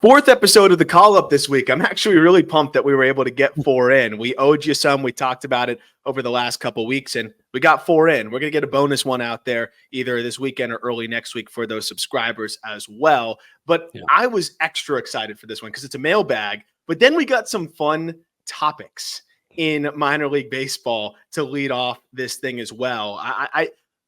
Fourth episode of the call up this week. I'm actually really pumped that we were able to get 4 in. We owed you some. We talked about it over the last couple of weeks, and we got 4 in. We're going to get a bonus one out there either this weekend or early next week for those subscribers as well. But I was extra excited for this one because it's a mailbag. But then we got some fun topics in minor league baseball to lead off this thing as well.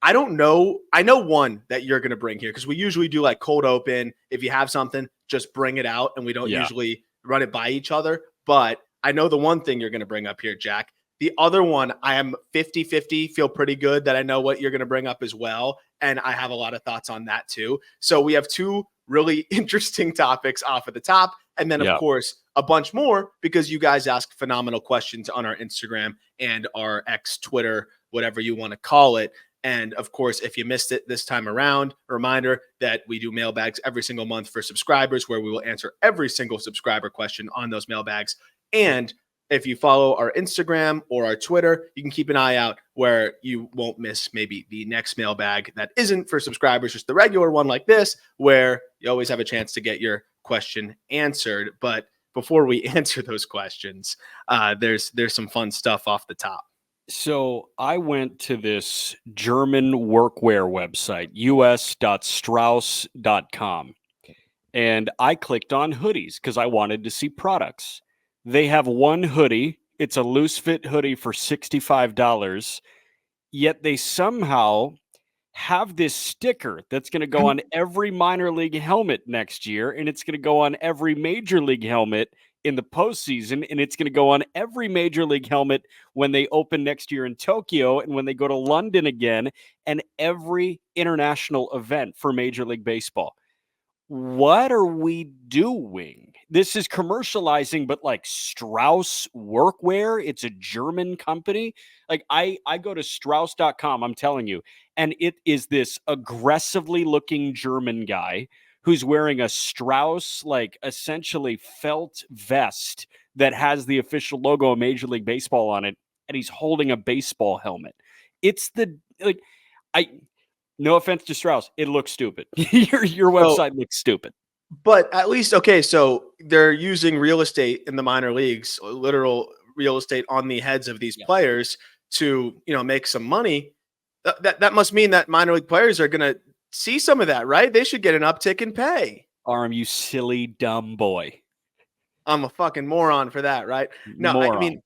I don't know. I know one that you're going to bring here because we usually do like cold open. If you have something, just bring it out, and we don't usually run it by each other. But I know the one thing you're going to bring up here, Jack. The other one, I am 50-50, feel pretty good that I know what you're going to bring up as well. And I have a lot of thoughts on that too. So we have 2 really interesting topics off at the top. And then, of course, a bunch more because you guys ask phenomenal questions on our Instagram and our X, Twitter, whatever you want to call it. And of course, if you missed it this time around, a reminder that we do mailbags every single month for subscribers where we will answer every single subscriber question on those mailbags. And if you follow our Instagram or our Twitter, you can keep an eye out where you won't miss maybe the next mailbag that isn't for subscribers, just the regular one like this, where you always have a chance to get your question answered. But before we answer those questions, there's some fun stuff off the top. So I went to this German workwear website, us.strauss.com, and I clicked on hoodies because I wanted to see products. They have one hoodie. It's a loose fit hoodie for $65, yet they somehow have this sticker that's going to go on every minor league helmet next year, and it's going to go on every major league helmet in the postseason, and it's going to go on every major league helmet when they open next year in Tokyo and when they go to London again, and every international event for Major League Baseball. What are we doing? This is commercializing, but like Strauss Workwear, it's a German company. Like I go to Strauss.com, I'm telling you, and it is this aggressively looking German guy who's wearing a Strauss, like essentially felt vest that has the official logo of Major League Baseball on it, and he's holding a baseball helmet. It's no offense to Strauss, it looks stupid. Your website looks stupid. But at least, okay, so they're using real estate in the minor leagues, literal real estate on the heads of these players to, make some money. That must mean that minor league players are going to see some of that, right? They should get an uptick in pay. Arm, you silly dumb boy. I'm a fucking moron for that, right? No, moron. I mean,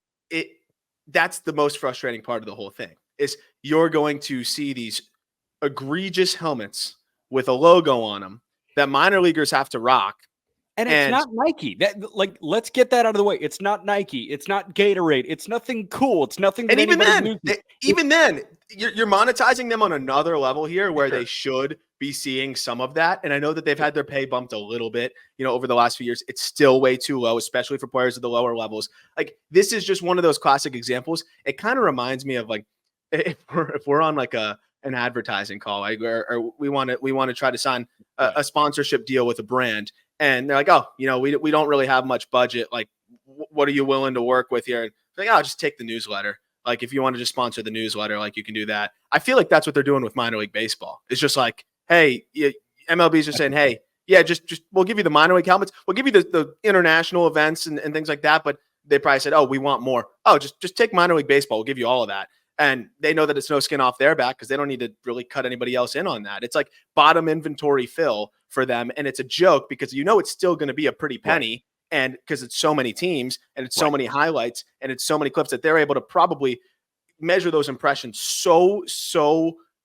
that's the most frustrating part of the whole thing is you're going to see these egregious helmets with a logo on them that minor leaguers have to rock. And it's not Nike. Let's get that out of the way. It's not Nike. It's not Gatorade. It's nothing cool. It's nothing. And even then, you're monetizing them on another level here where they should be seeing some of that. And I know that they've had their pay bumped a little bit, over the last few years. It's still way too low, especially for players at the lower levels. Like this is just one of those classic examples. It kind of reminds me of like if we're on like an advertising call, like, or we want to try to sign a sponsorship deal with a brand. And they're like, oh, we don't really have much budget. Like, what are you willing to work with here? And like, oh, just take the newsletter. Like, if you want to just sponsor the newsletter, like you can do that. I feel like that's what they're doing with minor league baseball. It's just like, hey, MLB's just saying, hey, yeah, just we'll give you the minor league helmets. We'll give you the international events and things like that. But they probably said, oh, we want more. Oh, just take minor league baseball. We'll give you all of that. And they know that it's no skin off their back because they don't need to really cut anybody else in on that. It's like bottom inventory fill for them. And it's a joke because it's still going to be a pretty penny. Right. And because it's so many teams and it's so many highlights and it's so many clips that they're able to probably measure those impressions so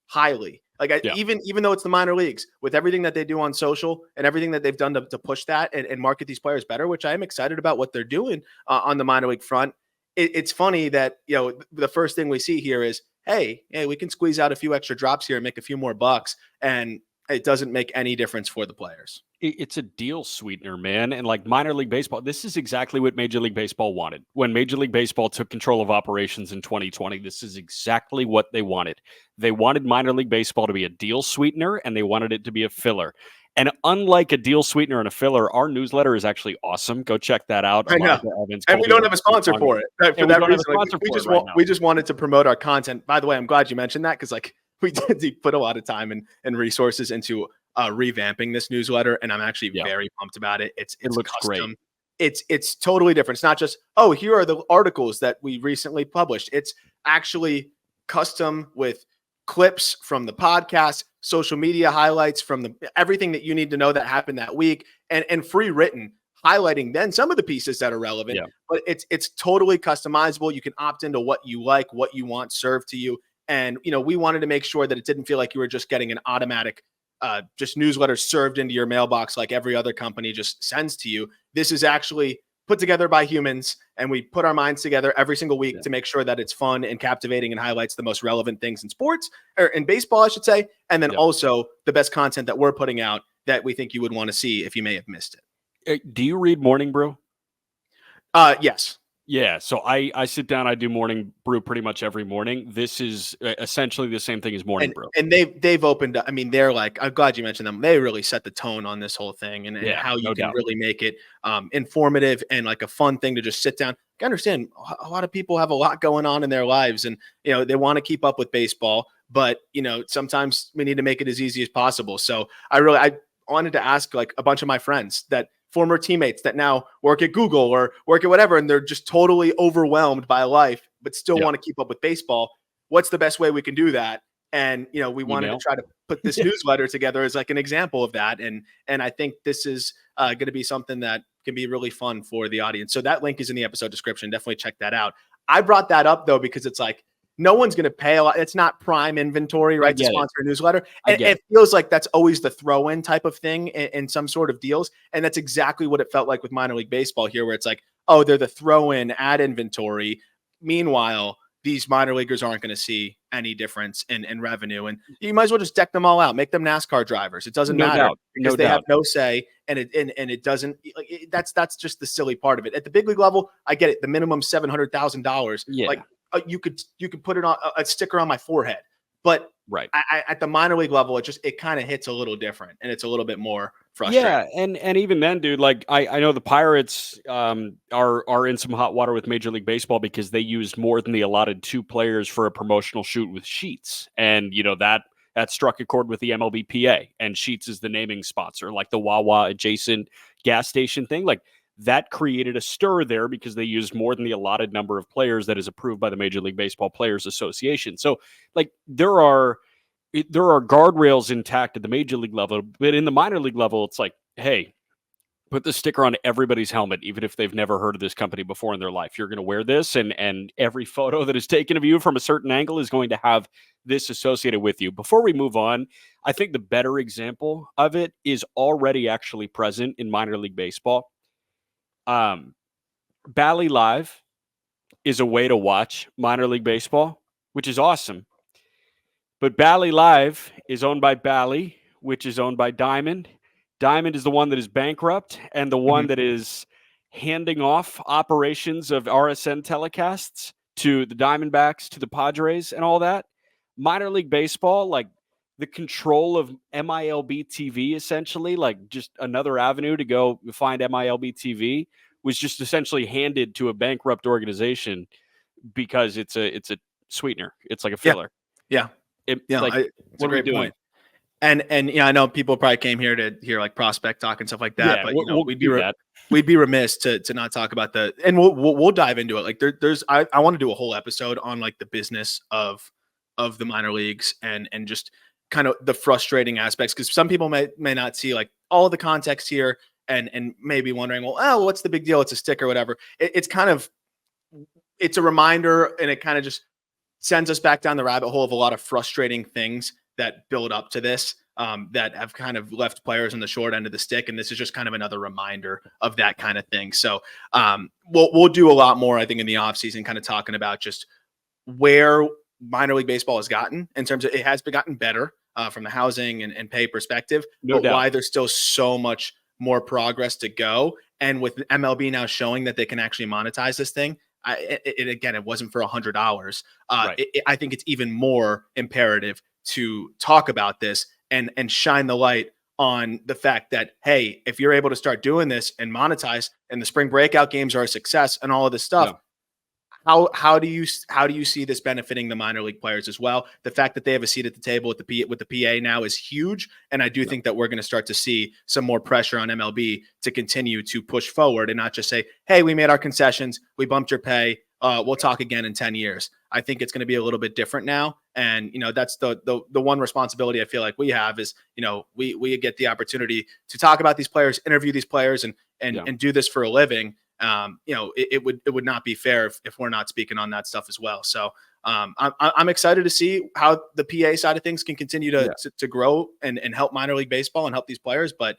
highly. Like even though it's the minor leagues, with everything that they do on social and everything that they've done to push that and market these players better, which I am excited about what they're doing on the minor league front. It's funny that, the first thing we see here is, hey, we can squeeze out a few extra drops here and make a few more bucks. And it doesn't make any difference for the players. It's a deal sweetener, man. And like minor league baseball, this is exactly what Major League Baseball wanted. When Major League Baseball took control of operations in 2020, this is exactly what they wanted. They wanted minor league baseball to be a deal sweetener, and they wanted it to be a filler. And unlike a deal sweetener and a filler, our newsletter is actually awesome. Go check that out. I know. And we don't have a sponsor for it. For that reason, we just wanted to promote our content. By the way, I'm glad you mentioned that because we did put a lot of time and resources into revamping this newsletter, and I'm actually Yeah. very pumped about it. It's It looks custom. great. It's totally different. It's not just, oh, here are the articles that we recently published. It's actually custom with clips from the podcast, social media highlights from everything that you need to know that happened that week, and free written highlighting then some of the pieces that are relevant. Yeah. But it's totally customizable. You can opt into what you like, what you want served to you. And we wanted to make sure that it didn't feel like you were just getting an automatic just newsletter served into your mailbox like every other company just sends to you. This is actually put together by humans, and we put our minds together every single week to make sure that it's fun and captivating and highlights the most relevant things in sports, or in baseball, I should say. And then also the best content that we're putting out that we think you would want to see if you may have missed it. Do you read Morning Brew? Yes. Yeah, so I sit down, I do Morning Brew pretty much every morning. This is essentially the same thing as Morning Brew. And they've opened up. I mean, they're like, I'm glad you mentioned them. They really set the tone on this whole thing, and how you can really make it informative and like a fun thing to just sit down. I understand a lot of people have a lot going on in their lives, and they want to keep up with baseball, but sometimes we need to make it as easy as possible. So I wanted to ask like a bunch of my friends that former teammates that now work at Google or work at whatever, and they're just totally overwhelmed by life, but still want to keep up with baseball. What's the best way we can do that? And, we wanted to try to put this newsletter together as like an example of that. And I think this is going to be something that can be really fun for the audience. So that link is in the episode description. Definitely check that out. I brought that up though, because it's like, no one's going to pay a lot. It's not prime inventory, right? To sponsor a newsletter. And it feels like that's always the throw-in type of thing in some sort of deals. And that's exactly what it felt like with minor league baseball here, where it's like, oh, they're the throw-in ad inventory. Meanwhile, these minor leaguers aren't going to see any difference in revenue. And you might as well just deck them all out, make them NASCAR drivers. It doesn't matter because they have no say, and it doesn't. That's just the silly part of it. At the big league level, I get it. The minimum $700,000. Yeah. Like you could put it on a sticker on my forehead, but at the minor league level, it kind of hits a little different, and it's a little bit more frustrating. Yeah, and even then, dude, like I know the Pirates are in some hot water with Major League Baseball because they used more than the allotted 2 players for a promotional shoot with Sheetz, and that struck a chord with the MLBPA, and Sheetz is the naming sponsor, like the Wawa adjacent gas station thing, like. That created a stir there because they used more than the allotted number of players that is approved by the Major League Baseball Players Association. So, like, there are guardrails intact at the Major League level, but in the minor league level, it's like, hey, put the sticker on everybody's helmet, even if they've never heard of this company before in their life. You're going to wear this, and every photo that is taken of you from a certain angle is going to have this associated with you. Before we move on, I think the better example of it is already actually present in minor league baseball. Bally Live is a way to watch minor league baseball, which is awesome. But Bally Live is owned by Bally, which is owned by Diamond. Diamond is the one that is bankrupt and the one that is handing off operations of RSN telecasts to the Diamondbacks, to the Padres, and all that. Minor league baseball, like the control of MILB TV, essentially, like just another avenue to go find MILB TV, was just essentially handed to a bankrupt organization because it's a sweetener. It's like a filler. Yeah. It's a great point. And I know people probably came here to hear like prospect talk and stuff like that, but we'd be remiss to not talk about and we'll dive into it. Like I want to do a whole episode on like the business of the minor leagues and just kind of the frustrating aspects, because some people may not see like all the context here and maybe wondering, well, what's the big deal? It's a sticker, whatever. It's a reminder, and it kind of just sends us back down the rabbit hole of a lot of frustrating things that build up to this, that have kind of left players on the short end of the stick. And this is just kind of another reminder of that kind of thing. So we'll do a lot more, I think, in the offseason, kind of talking about just where minor league baseball has gotten in terms of, it has gotten better from the housing and pay perspective, but why there's still so much more progress to go. And with MLB now showing that they can actually monetize this thing, it wasn't for $100. I think it's even more imperative to talk about this and shine the light on the fact that, hey, if you're able to start doing this and monetize, and the spring breakout games are a success and all of this stuff, how do you see this benefiting the minor league players as well? The fact that they have a seat at the table with the PA now is huge, and I do think that we're going to start to see some more pressure on MLB to continue to push forward and not just say, "Hey, we made our concessions, we bumped your pay, we'll talk again in 10 years." I think it's going to be a little bit different now, and that's the one responsibility I feel like we have is we get the opportunity to talk about these players, interview these players, and do this for a living. It would not be fair if we're not speaking on that stuff as well. So I'm excited to see how the PA side of things can continue to grow and help minor league baseball and help these players. But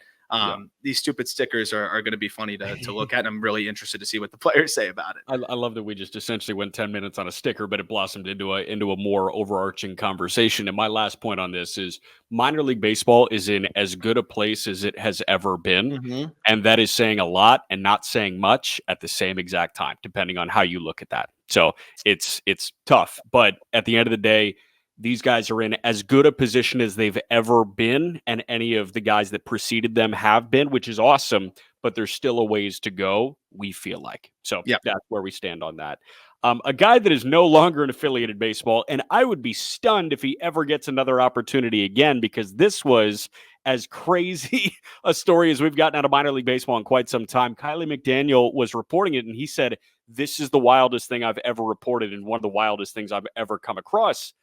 these stupid stickers are going to be funny to look at. And I'm really interested to see what the players say about it. I love that we just essentially went 10 minutes on a sticker, but it blossomed into a more overarching conversation. And my last point on this is minor league baseball is in as good a place as it has ever been. Mm-hmm. And that is saying a lot and not saying much at the same exact time, depending on how you look at that. So it's tough. But at the end of the day, these guys are in as good a position as they've ever been, and any of the guys that preceded them have been, which is awesome, but there's still a ways to go, we feel like. So that's where we stand on that. A guy that is no longer in affiliated baseball, and I would be stunned if he ever gets another opportunity again, because this was as crazy a story as we've gotten out of minor league baseball in quite some time. Kylie McDaniel was reporting it, and he said, "This is the wildest thing I've ever reported and one of the wildest things I've ever come across."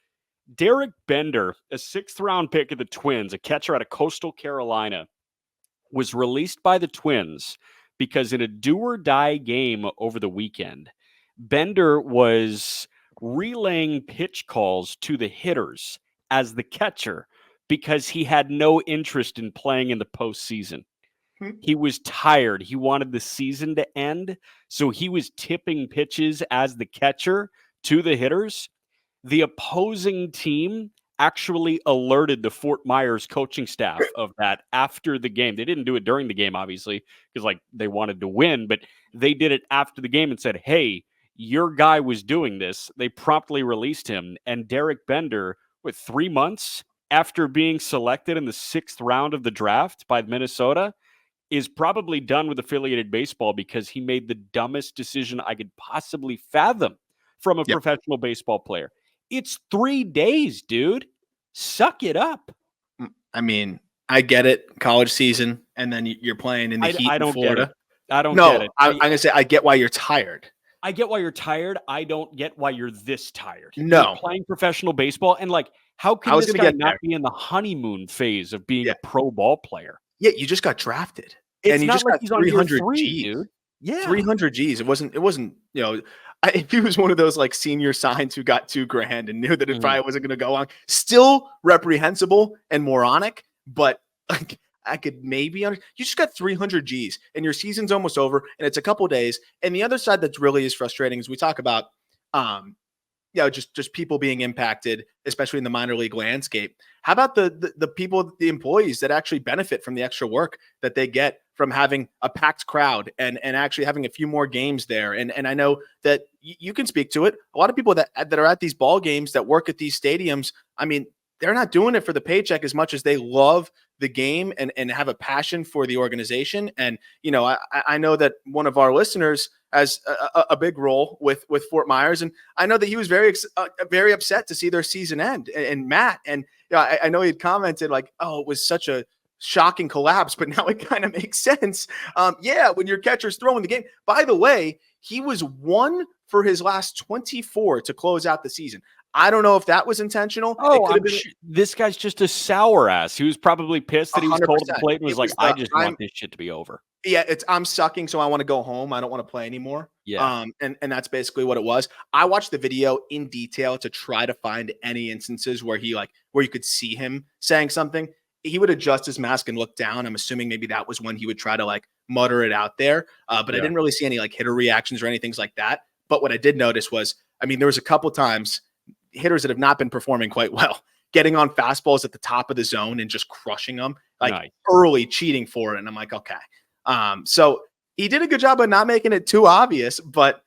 Derek Bender, a 6th-round pick of the Twins, a catcher out of Coastal Carolina, was released by the Twins because in a do-or-die game over the weekend, Bender was relaying pitch calls to the hitters as the catcher because he had no interest in playing in the postseason. He was tired. He wanted the season to end, so he was tipping pitches as the catcher to the hitters. The opposing team actually alerted the Fort Myers coaching staff of that after the game. They didn't do it during the game, obviously, because they wanted to win, but they did it after the game and said, "Hey, your guy was doing this." They promptly released him. And Derek Bender, with 3 months after being selected in the 6th round of the draft by Minnesota, is probably done with affiliated baseball because he made the dumbest decision I could possibly fathom from a professional baseball player. It's 3 days, dude. Suck it up. I mean, I get it. College season, and then you're playing in the heat in Florida. I don't get it. I'm going to say I get why you're tired. I get why you're tired. I don't get why you're this tired. No. You're playing professional baseball, and how can this guy not be in the honeymoon phase of being a pro ball player? Yeah, you just got drafted. It's and you not just like got he's on year 300 3, Gs. dude. Yeah. 300 Gs. It wasn't, if he was one of those senior signs who got $2,000 and knew that it probably wasn't going to go on, still reprehensible and moronic, but I could maybe you just got 300 Gs and your season's almost over and it's a couple days. And the other side that really is frustrating is we talk about, just people being impacted, especially in the minor league landscape. How about the people, the employees that actually benefit from the extra work that they get from having a packed crowd and actually having a few more games there? And I know that you can speak to it. A lot of people that are at these ball games that work at these stadiums, I mean, they're not doing it for the paycheck as much as they love the game and have a passion for the organization. And, I know that one of our listeners has a big role with Fort Myers. And I know that he was very upset to see their season end. And Matt, and I know he had commented "Oh, it was such a shocking collapse," but now it kind of makes sense. When your catcher's throwing the game. By the way, he was 1 for his last 24 to close out the season. I don't know if that was intentional. Oh, this guy's just a sour ass. He was probably pissed that he was called to the plate and was "I just want this shit to be over." Yeah, I'm sucking, so I want to go home. I don't want to play anymore. Yeah. And that's basically what it was. I watched the video in detail to try to find any instances where he where you could see him saying something. He would adjust his mask and look down. I'm assuming maybe that was when he would try to mutter it out there. But I didn't really see any hitter reactions or anything like that. But what I did notice was, there was a couple times hitters that have not been performing quite well, getting on fastballs at the top of the zone and just crushing them, nice. Early cheating for it. And I'm like, okay. So he did a good job of not making it too obvious, but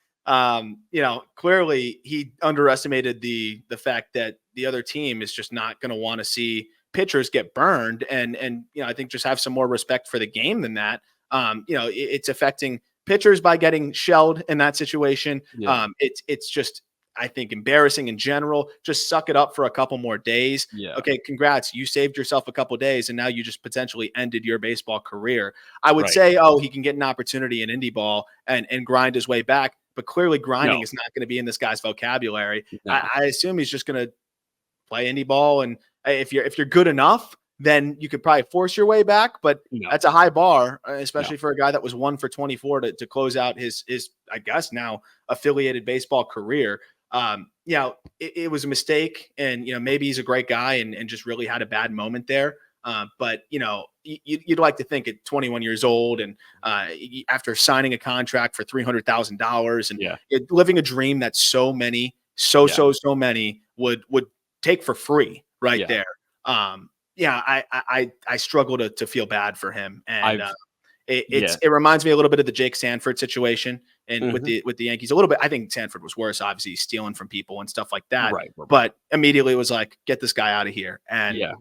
clearly he underestimated the fact that the other team is just not going to want to see pitchers get burned. And I think just have some more respect for the game than that. It's affecting pitchers by getting shelled in that situation. Yeah. It's just, I think, embarrassing in general. Just suck it up for a couple more days. Yeah. Okay, congrats. You saved yourself a couple days, and now you just potentially ended your baseball career. I would Right. say, oh, he can get an opportunity in indie ball and grind his way back, but clearly grinding No. is not going to be in this guy's vocabulary. No. I assume he's just going to play indie ball, and if you're good enough, then you could probably force your way back. But No. that's a high bar, especially No. for a guy that was 1 for 24 to close out his I guess now affiliated baseball career. It was a mistake, and maybe he's a great guy and just really had a bad moment there. But you'd like to think at 21 years old and after signing a contract for $300,000 and living a dream that so many would take for free right there. I struggle to feel bad for him, and it reminds me a little bit of the Jake Sanford situation, and with the Yankees a little bit. I think Sanford was worse, obviously stealing from people and stuff like that. Right. But immediately it was like, get this guy out of here. And Yeah.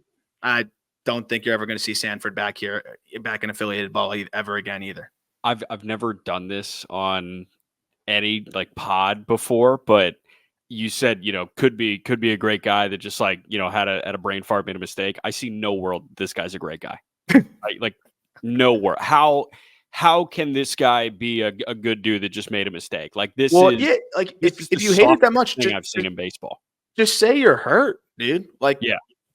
I don't think you're ever going to see Sanford back in affiliated ball ever again either. I've never done this on any like pod before, but you said, could be a great guy that just had a brain fart, made a mistake. I see no world this guy's a great guy. like no world. How can this guy be a good dude that just made a mistake? Like this is if you hate it that much, thing I've seen in baseball. Just say you're hurt, dude.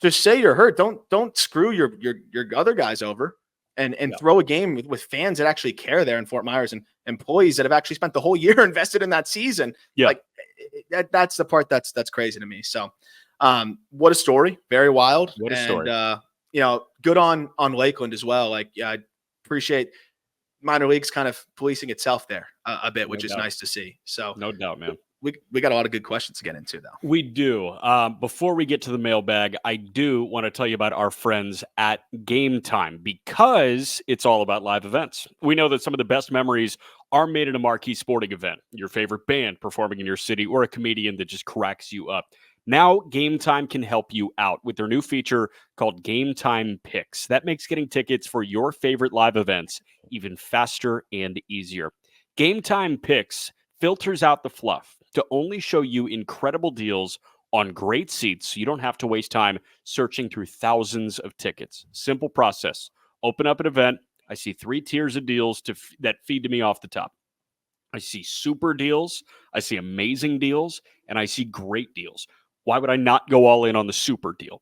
Just say you're hurt. Don't screw your other guys over and throw a game with fans that actually care there in Fort Myers and employees that have actually spent the whole year invested in that season. Yeah. That's the part that's crazy to me. So what a story. Very wild. What a story. Good on Lakeland as well. I appreciate minor leagues kind of policing itself there a bit, which is nice to see. So no doubt, man. We got a lot of good questions to get into, though. We do. Before we get to the mailbag, I do want to tell you about our friends at Game Time, because it's all about live events. We know that some of the best memories are made at a marquee sporting event, your favorite band performing in your city, or a comedian that just cracks you up. Now, Game Time can help you out with their new feature called Game Time Picks. That makes getting tickets for your favorite live events even faster and easier. Game Time Picks filters out the fluff to only show you incredible deals on great seats, so you don't have to waste time searching through thousands of tickets. Simple process. Open up an event. I see 3 tiers of deals that feed to me off the top. I see super deals, I see amazing deals, and I see great deals. Why would I not go all in on the super deal?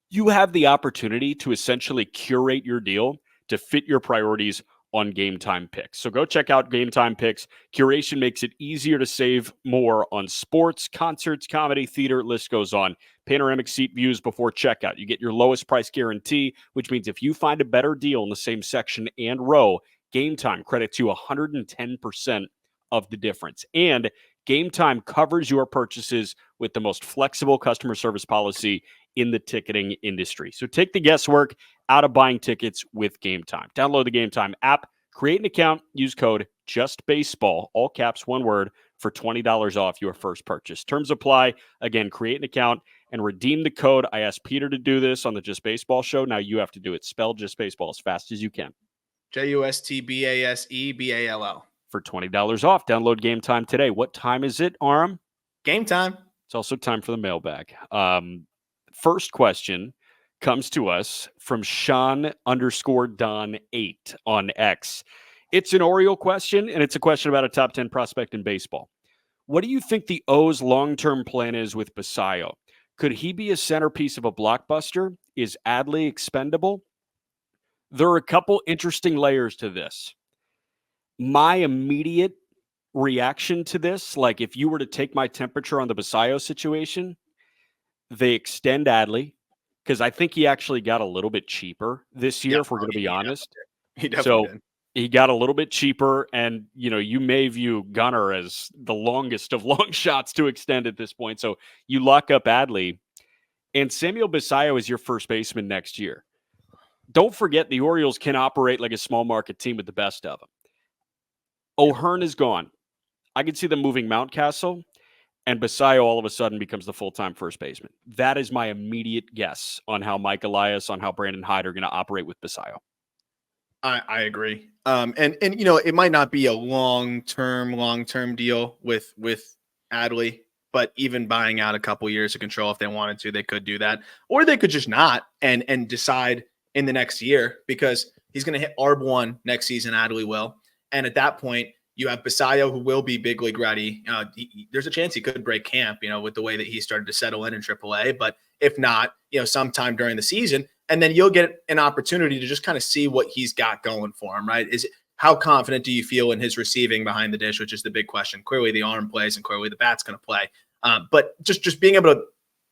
You have the opportunity to essentially curate your deal to fit your priorities on Game Time Picks. So go check out Game Time Picks. Curation makes it easier to save more on sports, concerts, comedy, theater, list goes on. Panoramic seat views before checkout. You get your lowest price guarantee, which means if you find a better deal in the same section and row, Game Time credits you 110% of the difference. And Game Time covers your purchases with the most flexible customer service policy in the ticketing industry. So take the guesswork out of buying tickets with Game Time. Download the Game Time app, create an account, use code JUSTBASEBALL, all caps, one word, for $20 off your first purchase. Terms apply. Again, create an account and redeem the code. I asked Peter to do this on the Just Baseball show. Now you have to do it. Spell Just Baseball as fast as you can. JUSTBASEBALL. For $20 off. Download Game Time today. What time is it, Aram? Game time. It's also time for the mailbag. First question comes to us from Sean_Don8 on X. It's an Oriole question, and it's a question about a top 10 prospect in baseball. What do you think the O's long-term plan is with Basallo? Could he be a centerpiece of a blockbuster? Is Adley expendable? There are a couple interesting layers to this. My immediate reaction to this, like if you were to take my temperature on the Basallo situation, they extend Adley, because I think he actually got a little bit cheaper this year, if we're going to be honest. He definitely did. He got a little bit cheaper, and you may view Gunnar as the longest of long shots to extend at this point. So you lock up Adley, and Samuel Basallo is your first baseman next year. Don't forget, the Orioles can operate like a small market team with the best of them. O'Hearn is gone. I could see them moving Mountcastle, and Basallo all of a sudden becomes the full-time first baseman. That is my immediate guess on how Mike Elias, on how Brandon Hyde are going to operate with Basallo. I agree. And you know, it might not be a long term deal with Adley, but even buying out a couple years of control if they wanted to, they could do that, or they could just not and decide in the next year because he's going to hit ARB1 next season. Adley will, and at that point, you have Basallo who will be big league ready. There's a chance he could break camp, you know, with the way that he started to settle in AAA. But if not, you know, sometime during the season, and then you'll get an opportunity to just kind of see what he's got going for him, right? How confident do you feel in his receiving behind the dish, which is the big question. Clearly the arm plays and clearly the bat's going to play. But just being able to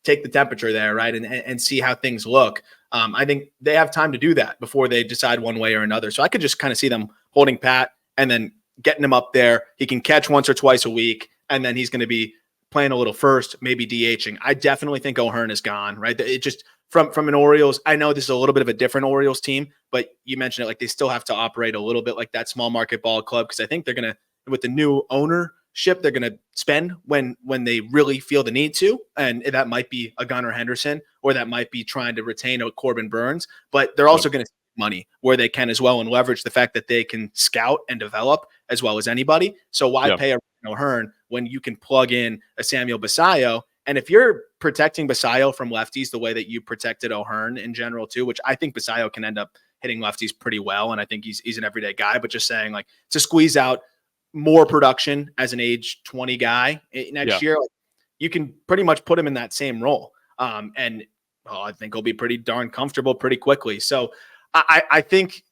take the temperature there, right, and see how things look. I think they have time to do that before they decide one way or another. So I could just kind of see them holding pat and then getting him up there. He can catch once or twice a week, and then he's going to be playing a little first, maybe DHing. I definitely think O'Hearn is gone, right? It just from an Orioles, I know this is a little bit of a different Orioles team, but you mentioned it, like they still have to operate a little bit like that small market ball club because I think they're going to, with the new ownership, they're going to spend when they really feel the need to, and that might be a Gunnar Henderson or that might be trying to retain a Corbin Burns, but they're also going to money where they can as well and leverage the fact that they can scout and develop as well as anybody. So why pay a O'Hearn when you can plug in a Samuel Basallo? And if you're protecting Basallo from lefties the way that you protected O'Hearn in general too, which I think Basallo can end up hitting lefties pretty well, and I think he's an everyday guy, but just saying like to squeeze out more production as an age 20 guy next year, like, you can pretty much put him in that same role. And I think he'll be pretty darn comfortable pretty quickly. So I think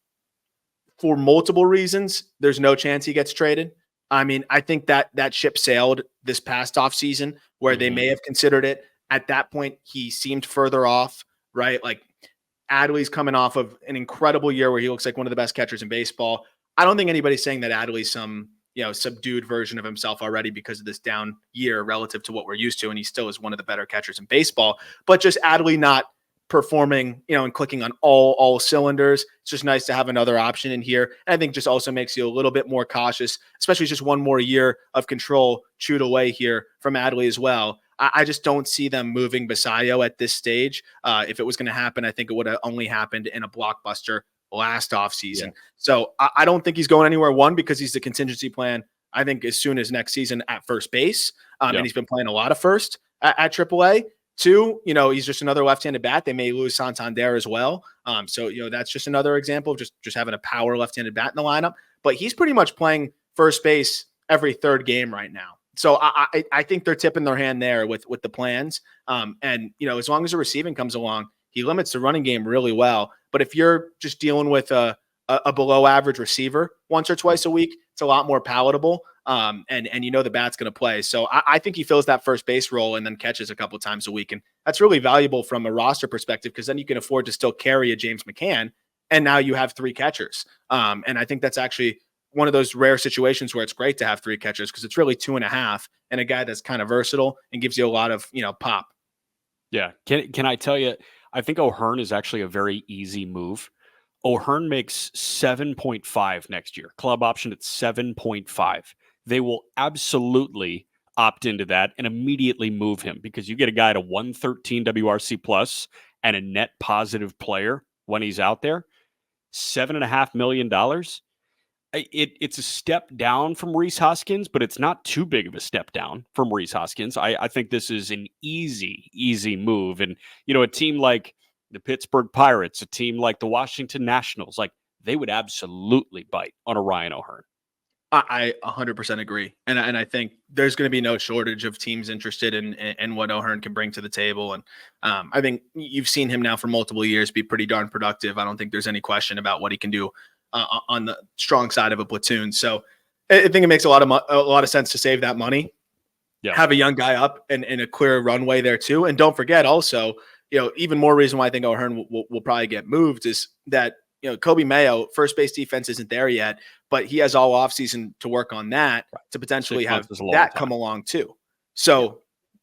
for multiple reasons, there's no chance he gets traded. I mean, I think that ship sailed this past offseason where they may have considered it. At that point, he seemed further off, right? Like Adley's coming off of an incredible year where he looks like one of the best catchers in baseball. I don't think anybody's saying that Adley's some, you know, subdued version of himself already because of this down year relative to what we're used to. And he still is one of the better catchers in baseball, but just Adley not performing, you know, and clicking on all cylinders. It's just nice to have another option in here. And I think just also makes you a little bit more cautious, especially just one more year of control chewed away here from Adley as well. I just don't see them moving Basallo at this stage. If it was going to happen, I think it would have only happened in a blockbuster last offseason. Yeah. So I don't think he's going anywhere. One, because he's the contingency plan, I think as soon as next season at first base. And he's been playing a lot of first at AAA. Two, you know, he's just another left-handed bat. They may lose Santander as well. So, you know, that's just another example of just having a power left-handed bat in the lineup. But he's pretty much playing first base every third game right now. So I think they're tipping their hand there with the plans. And, you know, as long as the receiving comes along, he limits the running game really well. But if you're just dealing with a below average receiver once or twice a week, it's a lot more palatable. And you know the bat's going to play. So I think he fills that first base role and then catches a couple times a week. And that's really valuable from a roster perspective because then you can afford to still carry a James McCann. And now you have three catchers. And I think that's actually one of those rare situations where it's great to have three catchers because it's really 2.5 and a guy that's kind of versatile and gives you a lot of, you know, pop. Yeah. Can I tell you, I think O'Hearn is actually a very easy move. O'Hearn makes 7.5 next year. Club option at 7.5. They will absolutely opt into that and immediately move him because you get a guy at a 113 WRC plus and a net positive player when he's out there. $7.5 million. It's a step down from Rhys Hoskins, but it's not too big of a step down from Rhys Hoskins. I think this is an easy move. And, you know, a team like the Pittsburgh Pirates, a team like the Washington Nationals, like they would absolutely bite on a Ryan O'Hearn. I 100% agree. And I think there's going to be no shortage of teams interested in what O'Hearn can bring to the table. And I think you've seen him now for multiple years be pretty darn productive. I don't think there's any question about what he can do on the strong side of a platoon. So I think it makes a lot of sense to save that money, have a young guy up and a clear runway there too. And don't forget also, you know, even more reason why I think O'Hearn will probably get moved is that, you know, Kobe Mayo, first base defense isn't there yet, but he has all offseason to work on that to potentially have that come along too. So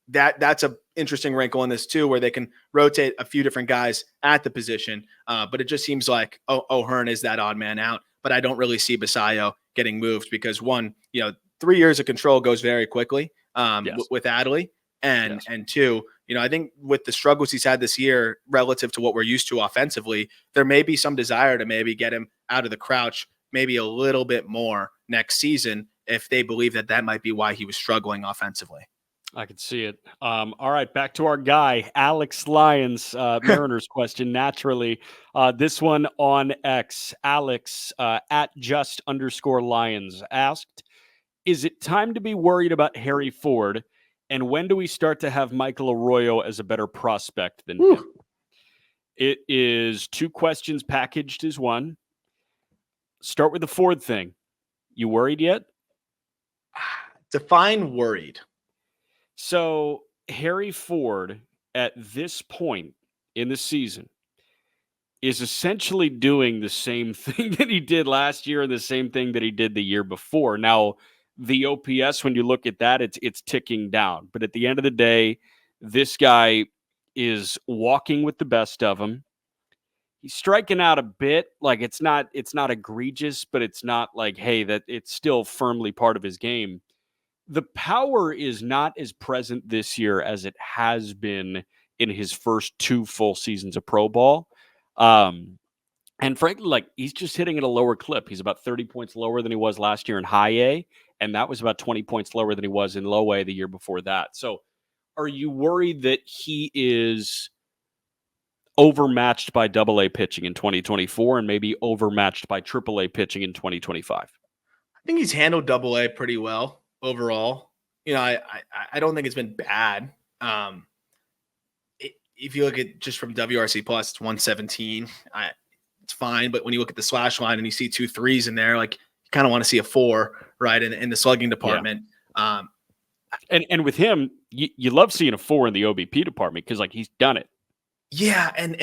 that's a interesting wrinkle in this too, where they can rotate a few different guys at the position. But it just seems like O'Hearn is that odd man out, but I don't really see Basallo getting moved because one, you know, 3 years of control goes very quickly with Adley. And two, you know, I think with the struggles he's had this year relative to what we're used to offensively, there may be some desire to maybe get him out of the crouch maybe a little bit more next season if they believe that that might be why he was struggling offensively. I can see it. All right, back to our guy, Alex Lyons, Mariners question. Naturally, this one on X. Alex at @just_Lions asked, "Is it time to be worried about Harry Ford? And when do we start to have Michael Arroyo as a better prospect than him?" It is 2 questions packaged as one. Start with the Ford thing. You worried yet? Define worried. So Harry Ford at this point in the season is essentially doing the same thing that he did last year and the same thing that he did the year before. Now, the OPS, when you look at that, it's ticking down. But at the end of the day, this guy is walking with the best of them. He's striking out a bit. Like it's not egregious, but it's not like, hey, that it's still firmly part of his game. The power is not as present this year as it has been in his first 2 full seasons of pro ball. And frankly, like he's just hitting at a lower clip. He's about 30 points lower than he was last year in high A, and that was about 20 points lower than he was in low A the year before that. So are you worried that he is overmatched by double A pitching in 2024 and maybe overmatched by triple A pitching in 2025? I think he's handled double A pretty well overall. I don't think it's been bad. If you look at just from WRC plus, it's 117. It's fine, but when you look at the slash line and you see 2 3s in there, like you kind of want to see a 4, right? In the slugging department. Yeah. And with him, you love seeing a 4 in the OBP department because like he's done it. Yeah, and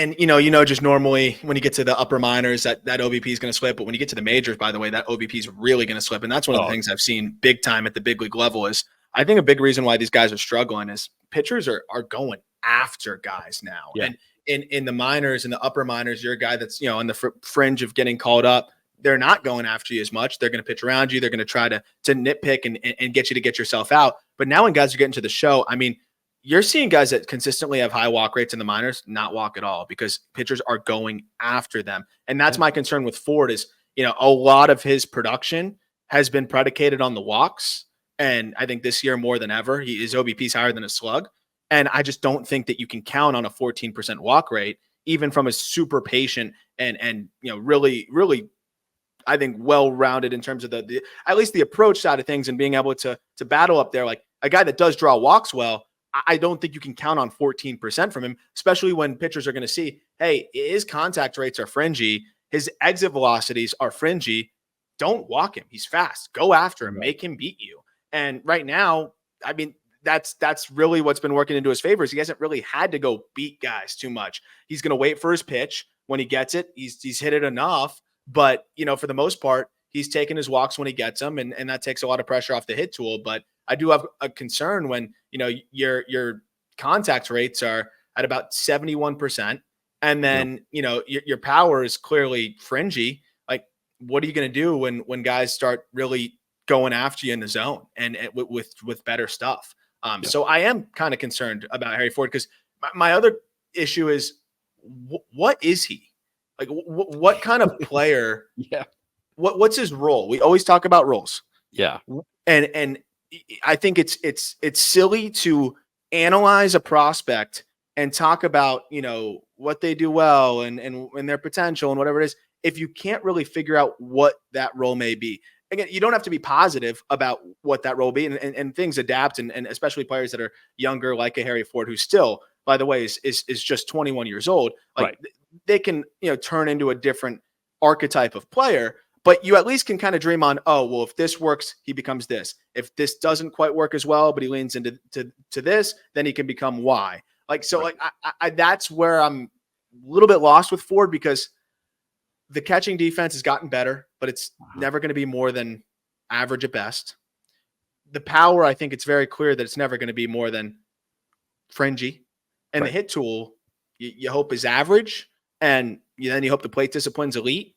just normally when you get to the upper minors, that OBP is going to slip. But when you get to the majors, by the way, that OBP is really going to slip. And that's one of the things I've seen big time at the big league level is I think a big reason why these guys are struggling is pitchers are going after guys now. Yeah. And in the minors, in the upper minors, you're a guy that's, on the fringe of getting called up. They're not going after you as much. They're going to pitch around you. They're going to try to nitpick and get you to get yourself out. But now when guys are getting to the show, I mean, you're seeing guys that consistently have high walk rates in the minors not walk at all because pitchers are going after them. And that's my concern with Ford is, a lot of his production has been predicated on the walks. And I think this year more than ever, his OBP is higher than a slug. And I just don't think that you can count on a 14% walk rate, even from a super patient and really, really, I think well-rounded in terms of the at least the approach side of things and being able to battle up there. Like a guy that does draw walks well, I don't think you can count on 14% from him, especially when pitchers are going to see, hey, his contact rates are fringy. His exit velocities are fringy. Don't walk him. He's fast. Go after him. Make him beat you. And right now, I mean, that's really what's been working into his favor is he hasn't really had to go beat guys too much. He's going to wait for his pitch. When he gets it, he's hit it enough. But, for the most part, he's taking his walks when he gets them, and that takes a lot of pressure off the hit tool. But I do have a concern when, your contact rates are at about 71%. And then, your power is clearly fringy. Like, what are you going to do when guys start really going after you in the zone and with better stuff? So I am kind of concerned about Harry Ford because my other issue is what is he? Like, what kind of player? Yeah. What's his role? We always talk about roles. Yeah. And I think it's silly to analyze a prospect and talk about, what they do well and their potential and whatever it is, if you can't really figure out what that role may be. Again, you don't have to be positive about what that role will be, and things adapt, and especially players that are younger, like a Harry Ford, who still, by the way, is just 21 years old. Like they can, turn into a different archetype of player, but you at least can kind of dream on, oh, well, if this works, he becomes this. If this doesn't quite work as well, but he leans into to this, then he can become Y. Like, so I that's where I'm a little bit lost with Ford because the catching defense has gotten better, but it's never going to be more than average at best. The power, I think it's very clear that it's never going to be more than fringy. And the hit tool, you hope is average, and then you hope the plate discipline's elite.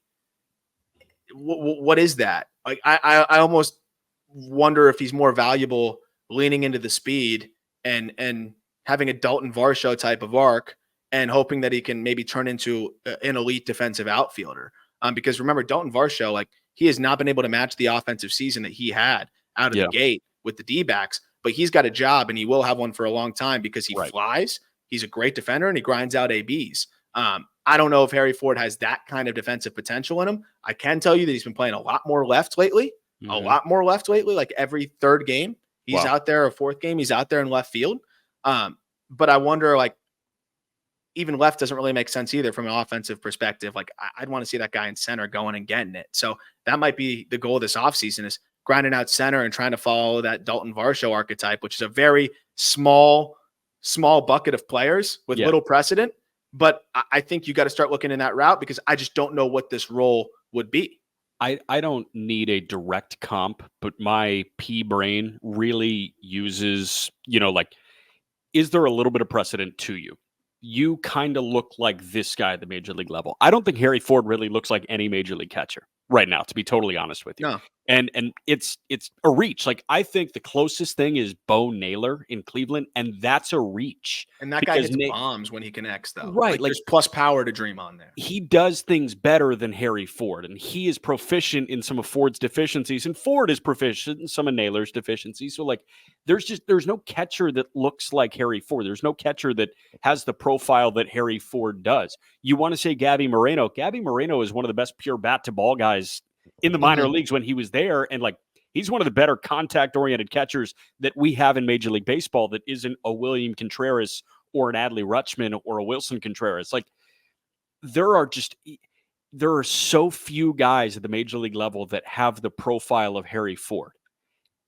What is that? Like, I almost wonder if he's more valuable leaning into the speed and having a Dalton Varsho type of arc and hoping that he can maybe turn into an elite defensive outfielder. Because remember, Dalton Varsho, like he has not been able to match the offensive season that he had out of the gate with the D-backs, but he's got a job and he will have one for a long time because he flies. He's a great defender and he grinds out ABs. I don't know if Harry Ford has that kind of defensive potential in him. I can tell you that he's been playing a lot more left lately, like every third game. He's out there, a fourth game, he's out there in left field. But I wonder, like, even left doesn't really make sense either from an offensive perspective. Like, I'd want to see that guy in center going and getting it. So that might be the goal of this offseason, is grinding out center and trying to follow that Dalton Varsho archetype, which is a very small bucket of players with little precedent. But I think you got to start looking in that route because I just don't know what this role would be. I don't need a direct comp, but my P brain really uses, like, is there a little bit of precedent to you? You kind of look like this guy at the major league level. I don't think Harry Ford really looks like any major league catcher right now, to be totally honest with you. No. And it's a reach. Like, I think the closest thing is Bo Naylor in Cleveland, and that's a reach. And that guy hits bombs when he connects, though. Right. Like there's plus power to dream on there. He does things better than Harry Ford, and he is proficient in some of Ford's deficiencies, and Ford is proficient in some of Naylor's deficiencies. So, like, there's no catcher that looks like Harry Ford. There's no catcher that has the profile that Harry Ford does. You want to say Gabby Moreno. Gabby Moreno is one of the best pure bat to ball guys in the minor leagues when he was there. And, like, he's one of the better contact-oriented catchers that we have in Major League Baseball that isn't a William Contreras or an Adley Rutschman or a Wilson Contreras. Like, there are so few guys at the major league level that have the profile of Harry Ford.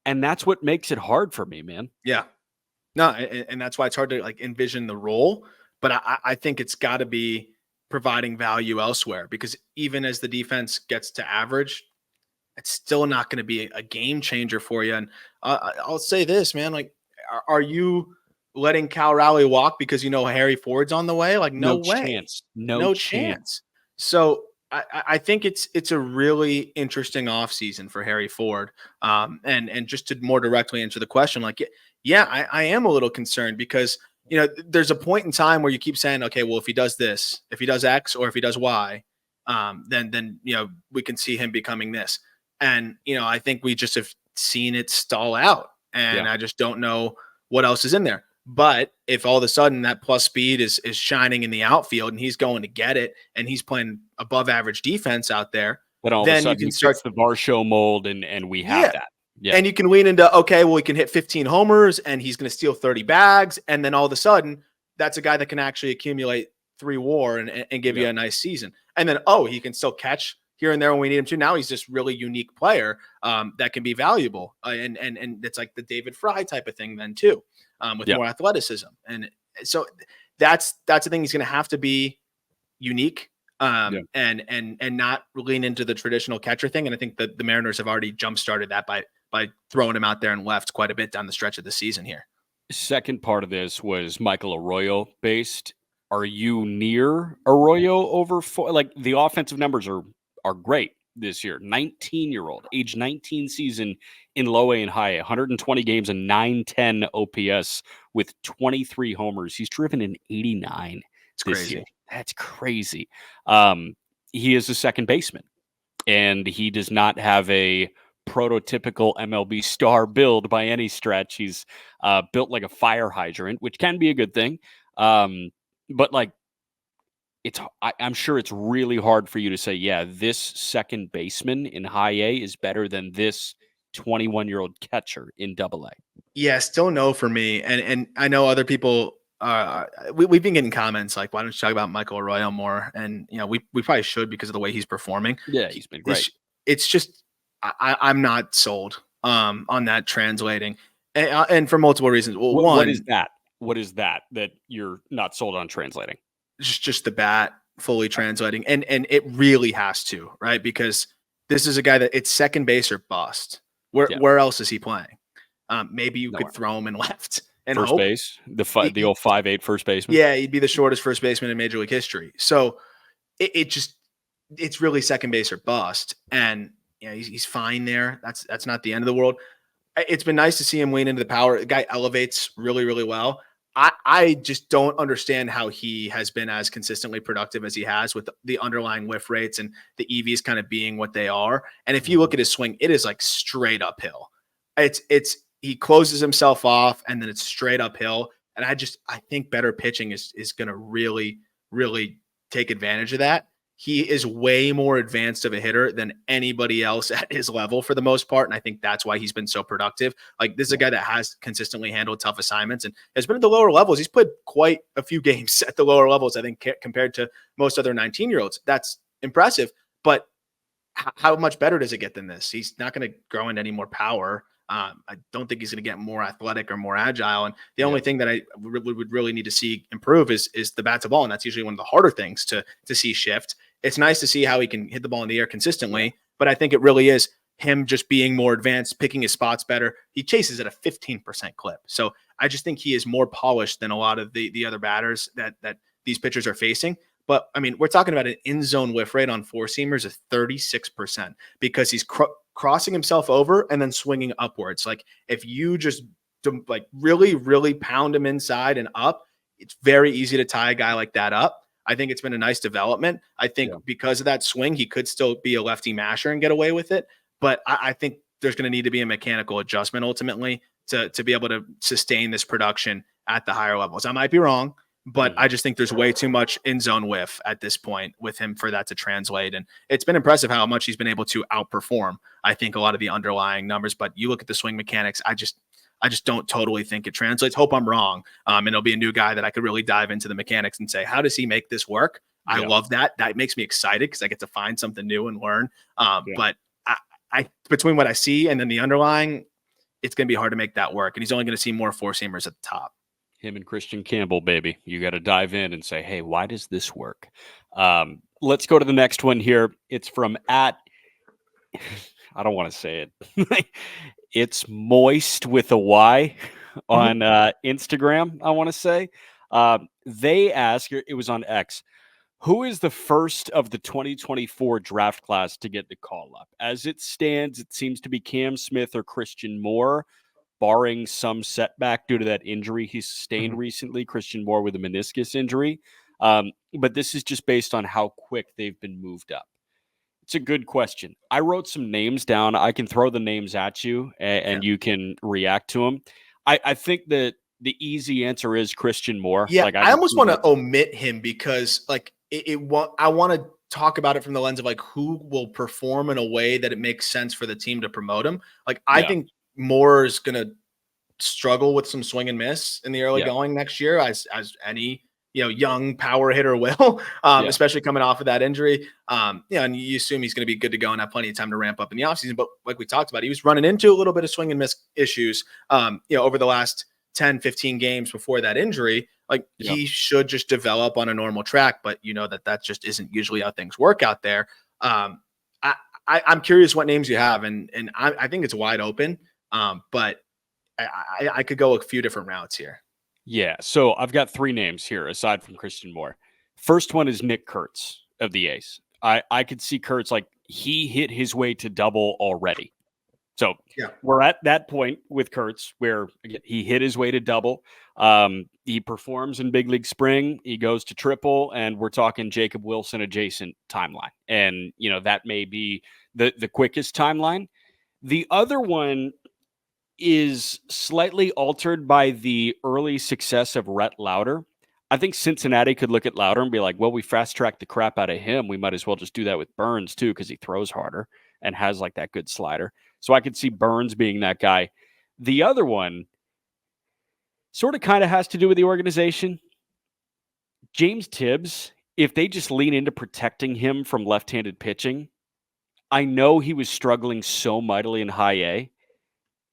And that's what makes it hard for me, man. Yeah. No, and that's why it's hard to, like, envision the role. But I think it's got to be providing value elsewhere, because even as the defense gets to average, it's still not going to be a game changer for you. And I'll say this, man, like, are you letting Cal Raleigh walk because Harry Ford's on the way? Like, no way. Chance. No chance. So I think it's a really interesting offseason for Harry Ford. And just to more directly answer the question, like, yeah, I am a little concerned because, there's a point in time where you keep saying, okay, well, if he does this, if he does X, or if he does Y, then we can see him becoming this. And, I think we just have seen it stall out, and I just don't know what else is in there. But if all of a sudden that plus speed is shining in the outfield and he's going to get it and he's playing above average defense out there, then all of a sudden you can start the Varsho mold and we have that. Yeah. And you can lean into, okay, well, he can hit 15 homers and he's going to steal 30 bags. And then all of a sudden that's a guy that can actually accumulate 3 WAR and give you a nice season. And then, he can still catch here and there when we need him to. Now he's this really unique player that can be valuable. And it's like the David Fry type of thing then too, with more athleticism. And so that's the thing. He's going to have to be unique and not lean into the traditional catcher thing. And I think that the Mariners have already jump-started that by throwing him out there and left quite a bit down the stretch of the season here. Second part of this was Michael Arroyo based. Are you near Arroyo over like the offensive numbers are great this year? 19-year-old, age 19 season in low A and high A, 120 games and 910 OPS with 23 homers. He's driven in 89 this year. That's crazy. He is a second baseman, and he does not have a prototypical MLB star build by any stretch. He's built like a fire hydrant, which can be a good thing. But like, I'm sure it's really hard for you to say, yeah, this second baseman in high A is better than this 21-year-old catcher in double A. Yeah, still no for me. And I know other people, we've been getting comments like, why don't you talk about Michael Arroyo more? And, we probably should because of the way he's performing. Yeah, he's been great. It's just, I'm not sold on that translating, and for multiple reasons. Well, what is that? What is that you're not sold on translating? Just the bat fully translating, and it really has to, right? Because this is a guy that it's second base or bust. Where else is he playing? Maybe you could throw him in left and first base, the old 5'8" first baseman. Yeah, he'd be the shortest first baseman in Major League history. So it's really second base or bust, and he's fine there. That's not the end of the world. It's been nice to see him lean into the power. The guy elevates really, really well. I just don't understand how he has been as consistently productive as he has with the underlying whiff rates and the EVs kind of being what they are. And if you look at his swing, it is like straight uphill. It's he closes himself off and then it's straight uphill. And I think better pitching is going to really take advantage of that. He is way more advanced of a hitter than anybody else at his level for the most part. And I think that's why he's been so productive. Like, this is a guy that has consistently handled tough assignments and has been at the lower levels. He's played quite a few games at the lower levels, I think, compared to most other 19-year-olds. That's impressive. But how much better does it get than this? He's not going to grow into any more power. I don't think he's going to get more athletic or more agile. And the only thing that I would really need to see improve is the bat to ball. And that's usually one of the harder things to see shift. It's nice to see how he can hit the ball in the air consistently, but I think it really is him just being more advanced, picking his spots better. He chases at a 15% clip. So I just think he is more polished than a lot of the other batters that these pitchers are facing. But I mean, we're talking about an in-zone whiff rate on four-seamers of 36% because he's crossing himself over and then swinging upwards. Like, if you just really pound him inside and up, it's very easy to tie a guy like that up. I think it's been a nice development. I think because of that swing, he could still be a lefty masher and get away with it. But I think there's going to need to be a mechanical adjustment ultimately to be able to sustain this production at the higher levels. I might be wrong, but I just think there's way too much in-zone whiff at this point with him for that to translate. And it's been impressive how much he's been able to outperform, I think, a lot of the underlying numbers. But you look at the swing mechanics, I just don't totally think it translates. Hope I'm wrong. And it'll be a new guy that I could really dive into the mechanics and say, how does he make this work? I love that. That makes me excited because I get to find something new and learn. But I between what I see and then the underlying, it's going to be hard to make that work. And he's only going to see more four-seamers at the top. Him and Christian Campbell, baby. You got to dive in and say, hey, why does this work? Let's go to the next one here. It's from I don't want to say it. It's Moist with a Y on Instagram, I want to say. They ask, it was on X, who is the first of the 2024 draft class to get the call up? As it stands, it seems to be Cam Smith or Christian Moore, barring some setback due to that injury he sustained recently, Christian Moore with a meniscus injury. But this is just based on how quick they've been moved up. It's a good question. I wrote some names down. I can throw the names at you and you can react to them. I think that the easy answer is Christian Moore. Yeah, I almost want to omit him because I want to talk about it from the lens of who will perform in a way that it makes sense for the team to promote him. I think Moore is going to struggle with some swing and miss in the early going next year, as any young power hitter will, especially coming off of that injury. And you assume he's going to be good to go and have plenty of time to ramp up in the offseason. But like we talked about, he was running into a little bit of swing and miss issues, over the last 10, 15 games before that injury. He should just develop on a normal track, but that just isn't usually how things work out there. I'm curious what names you have, and I think it's wide open, but I could go a few different routes here. Yeah, so I've got three names here aside from Christian Moore. First one is Nick Kurtz of the A's. I could see Kurtz, he hit his way to double already. So we're at that point with Kurtz where again, he hit his way to double. He performs in big league spring. He goes to triple, and we're talking Jacob Wilson adjacent timeline. And, that may be the quickest timeline. The other one is slightly altered by the early success of Rhett Lauder. I think Cincinnati could look at Lauder and be like, well, we fast-tracked the crap out of him. We might as well just do that with Burns, too, because he throws harder and has, that good slider. So I could see Burns being that guy. The other one sort of kind of has to do with the organization. James Tibbs, if they just lean into protecting him from left-handed pitching, I know he was struggling so mightily in high A,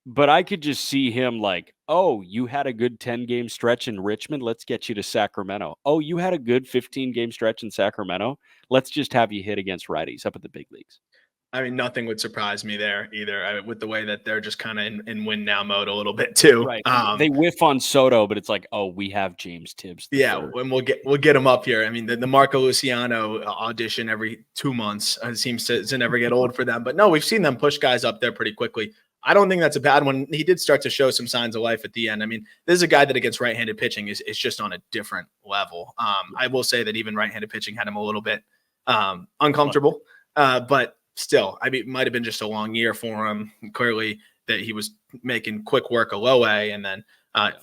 but I could just see him oh, you had a good 10-game stretch in Richmond. Let's get you to Sacramento. Oh, you had a good 15-game stretch in Sacramento. Let's just have you hit against righties up at the big leagues. I mean, nothing would surprise me there either. With the way that they're just kind of in win now mode a little bit too. Right. They whiff on Soto, but it's like, oh, we have James Tibbs. Yeah, and we'll get him up here. I mean, the Marco Luciano audition every 2 months seems to never get old for them. But no, we've seen them push guys up there pretty quickly. I don't think that's a bad one. He did start to show some signs of life at the end. I mean, this is a guy that against right-handed pitching is just on a different level. I will say that even right-handed pitching had him a little bit uncomfortable, but still, I mean, it might have been just a long year for him. Clearly, that he was making quick work of low A, and then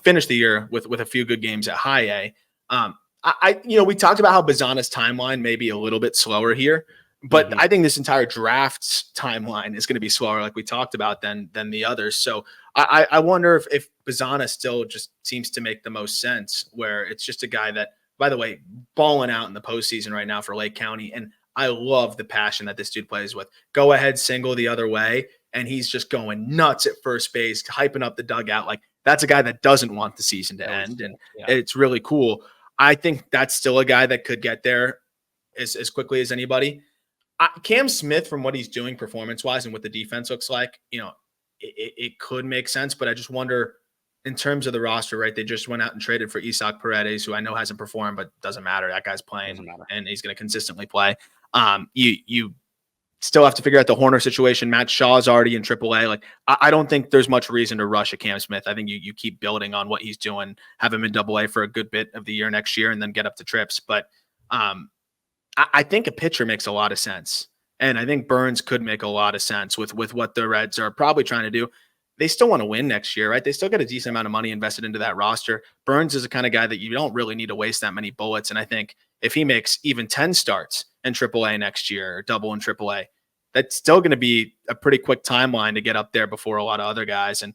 finished the year with a few good games at high A. We talked about how Bazzana's timeline may be a little bit slower here. But I think this entire draft's timeline is going to be slower, like we talked about, than the others. So I wonder if Bazzana still just seems to make the most sense, where it's just a guy that, by the way, balling out in the postseason right now for Lake County. And I love the passion that this dude plays with. Go ahead, single the other way, and he's just going nuts at first base, hyping up the dugout. Like, that's a guy that doesn't want the season to end, and it's really cool. I think that's still a guy that could get there as quickly as anybody. Cam Smith, from what he's doing performance-wise and what the defense looks like, it could make sense. But I just wonder, in terms of the roster, right? They just went out and traded for Isaac Paredes, who I know hasn't performed, but doesn't matter. That guy's playing, and he's going to consistently play. You still have to figure out the Horner situation. Matt Shaw's already in AAA. Like, I don't think there's much reason to rush a Cam Smith. I think you keep building on what he's doing, have him in AA for a good bit of the year next year, and then get up to trips. But I think a pitcher makes a lot of sense. And I think Burns could make a lot of sense with what the Reds are probably trying to do. They still want to win next year, right? They still got a decent amount of money invested into that roster. Burns is the kind of guy that you don't really need to waste that many bullets. And I think if he makes even 10 starts in AAA next year, or double in AAA, that's still going to be a pretty quick timeline to get up there before a lot of other guys. And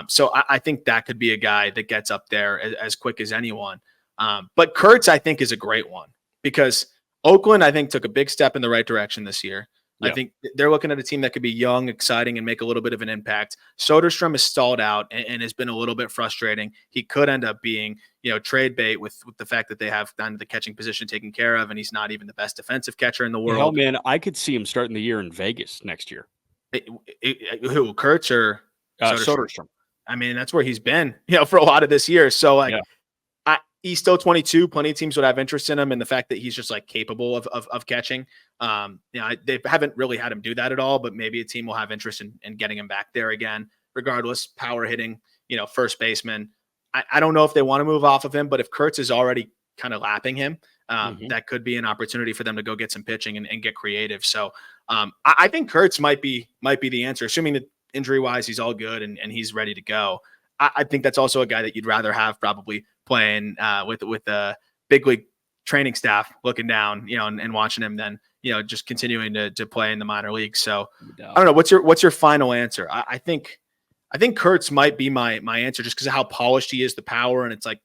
so I think that could be a guy that gets up there as quick as anyone. But Kurtz, I think, is a great one, because Oakland, I think, took a big step in the right direction this year. Yeah. I think they're looking at a team that could be young, exciting, and make a little bit of an impact. Soderstrom has stalled out and has been a little bit frustrating. He could end up being, trade bait with the fact that they have done the catching position taken care of, and he's not even the best defensive catcher in the world. Hell, man, I could see him starting the year in Vegas next year. Who, Kurtz or Soderstrom? I mean, that's where he's been, for a lot of this year. So, he's still 22. Plenty of teams would have interest in him, and the fact that he's just capable of catching. They haven't really had him do that at all, but maybe a team will have interest in getting him back there again. Regardless, power hitting, first baseman. I don't know if they want to move off of him, but if Kurtz is already kind of lapping him, that could be an opportunity for them to go get some pitching and get creative. So I think Kurtz might be the answer, assuming that injury-wise he's all good and he's ready to go. I think that's also a guy that you'd rather have probably playing with the big league training staff looking down, and watching him than, just continuing to play in the minor leagues. So I don't know. What's your final answer? I think Kurtz might be my answer, just because of how polished he is, the power. And it's like,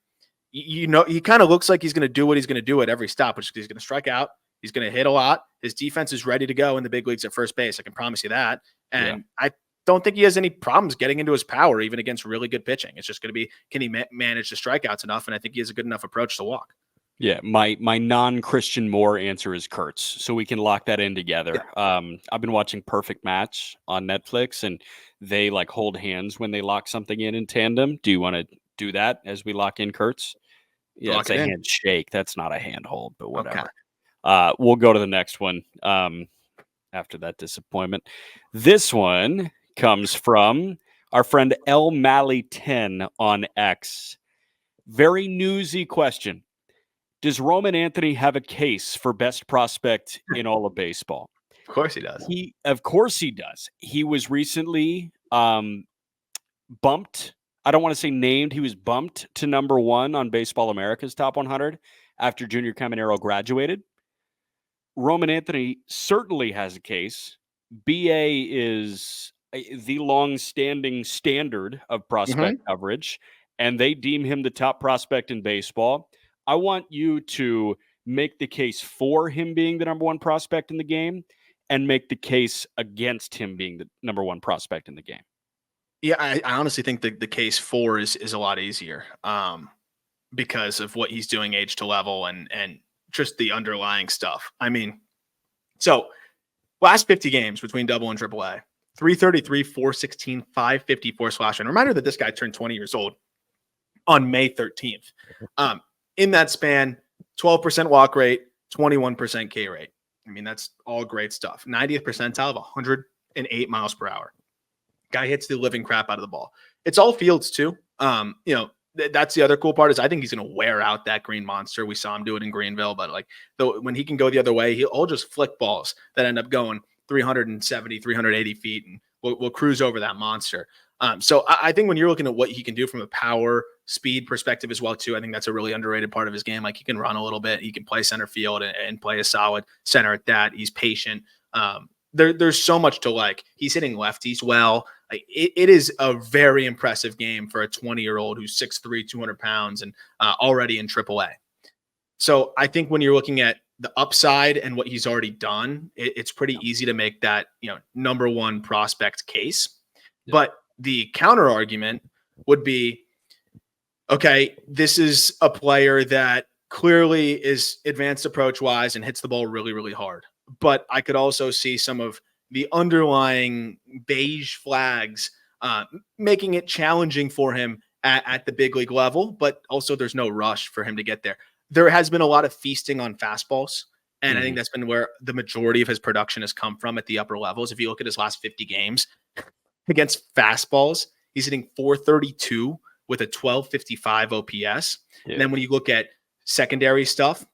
he kind of looks like he's going to do what he's going to do at every stop, which is he's going to strike out. He's going to hit a lot. His defense is ready to go in the big leagues at first base. I can promise you that. And I don't think he has any problems getting into his power, even against really good pitching. It's just going to be, can he manage the strikeouts enough? And I think he has a good enough approach to walk. Yeah, my non-Christian Moore answer is Kurtz, so we can lock that in together. Yeah. I've been watching Perfect Match on Netflix, and they hold hands when they lock something in tandem. Do you want to do that as we lock in Kurtz? Yeah, it's a handshake. That's not a handhold, but whatever. Okay. We'll go to the next one after that disappointment. This one comes from our friend L Malley 10 on X. Very newsy question. Does Roman Anthony have a case for best prospect in all of baseball? Of course he does. Of course he does. He was recently bumped. I don't want to say named. He was bumped to number 1 on Baseball America's Top 100 after Junior Caminero graduated. Roman Anthony certainly has a case. BA is the long-standing standard of prospect coverage, and they deem him the top prospect in baseball. I want you to make the case for him being the number 1 prospect in the game and make the case against him being the number 1 prospect in the game. Yeah, I honestly think the case for is a lot easier because of what he's doing age to level and just the underlying stuff. I mean, so last 50 games between double and triple A, 333, 416, 554 slash. And reminder that this guy turned 20 years old on May 13th. In that span, 12% walk rate, 21% K rate. I mean, that's all great stuff. 90th percentile of 108 miles per hour. Guy hits the living crap out of the ball. It's all fields too. That's the other cool part is I think he's going to wear out that green monster. We saw him do it in Greenville, but like when he can go the other way, he'll just flick balls that end up going 370, 380 feet, and we'll cruise over that monster. So I think when you're looking at what he can do from a power speed perspective as well too, I think that's a really underrated part of his game. Like he can run a little bit, he can play center field and play a solid center at that. He's patient. There's so much to like. He's hitting lefties well. Like it is a very impressive game for a 20-year-old who's 6'3", 200 pounds and already in AAA. So I think when you're looking at the upside and what he's already done, it's pretty easy to make that number one prospect case. Yeah. But the counter argument would be, okay, this is a player that clearly is advanced approach wise and hits the ball really, really hard. But I could also see some of the underlying beige flags making it challenging for him at the big league level, but also there's no rush for him to get there. There has been a lot of feasting on fastballs, and I think that's been where the majority of his production has come from at the upper levels. If you look at his last 50 games against fastballs, he's hitting 432 with a 1255 OPS. Yeah. And then when you look at secondary stuff,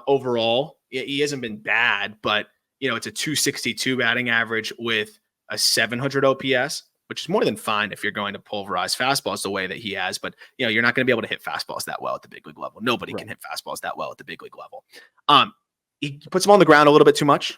overall, he hasn't been bad, but it's a 262 batting average with a 700 OPS, which is more than fine if you're going to pulverize fastballs the way that he has. But you're not going to be able to hit fastballs that well at the big league level. Nobody can hit fastballs that well at the big league level. He puts them on the ground a little bit too much.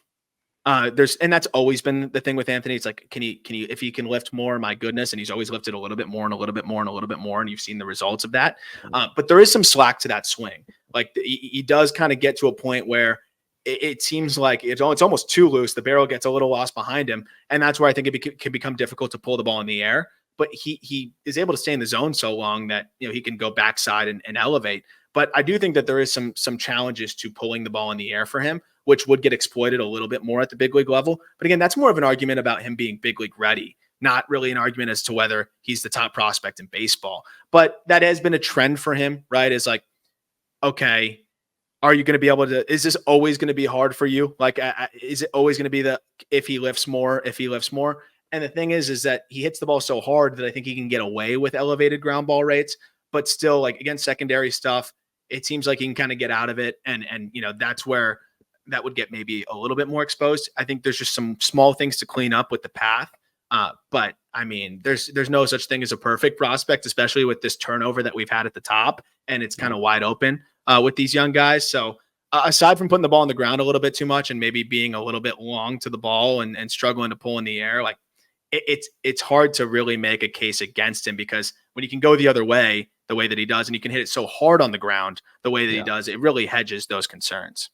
And that's always been the thing with Anthony. It's like, can he, if he can lift more, my goodness. And he's always lifted a little bit more and a little bit more and a little bit more. And you've seen the results of that. But there is some slack to that swing. Like he does kind of get to a point where it seems like it's almost too loose. The barrel gets a little lost behind him. And that's where I think it can become difficult to pull the ball in the air. But he is able to stay in the zone so long that, he can go backside and elevate. But I do think that there is some challenges to pulling the ball in the air for him, which would get exploited a little bit more at the big league level. But again, that's more of an argument about him being big league ready, not really an argument as to whether he's the top prospect in baseball. But that has been a trend for him, right? Is like, okay, are you going to be able to, is this always going to be hard for you? Like, is it always going to be if he lifts more? And the thing is that he hits the ball so hard that I think he can get away with elevated ground ball rates, but still, like, against secondary stuff, it seems like he can kind of get out of it. And that's where that would get maybe a little bit more exposed. I think there's just some small things to clean up with the path. But I mean, there's no such thing as a perfect prospect, especially with this turnover that we've had at the top, and it's kind of wide open with these young guys. So aside from putting the ball on the ground a little bit too much and maybe being a little bit long to the ball and struggling to pull in the air, like it's hard to really make a case against him, because when you can go the other way, the way that he does, and you can hit it so hard on the ground the way that he does, it really hedges those concerns.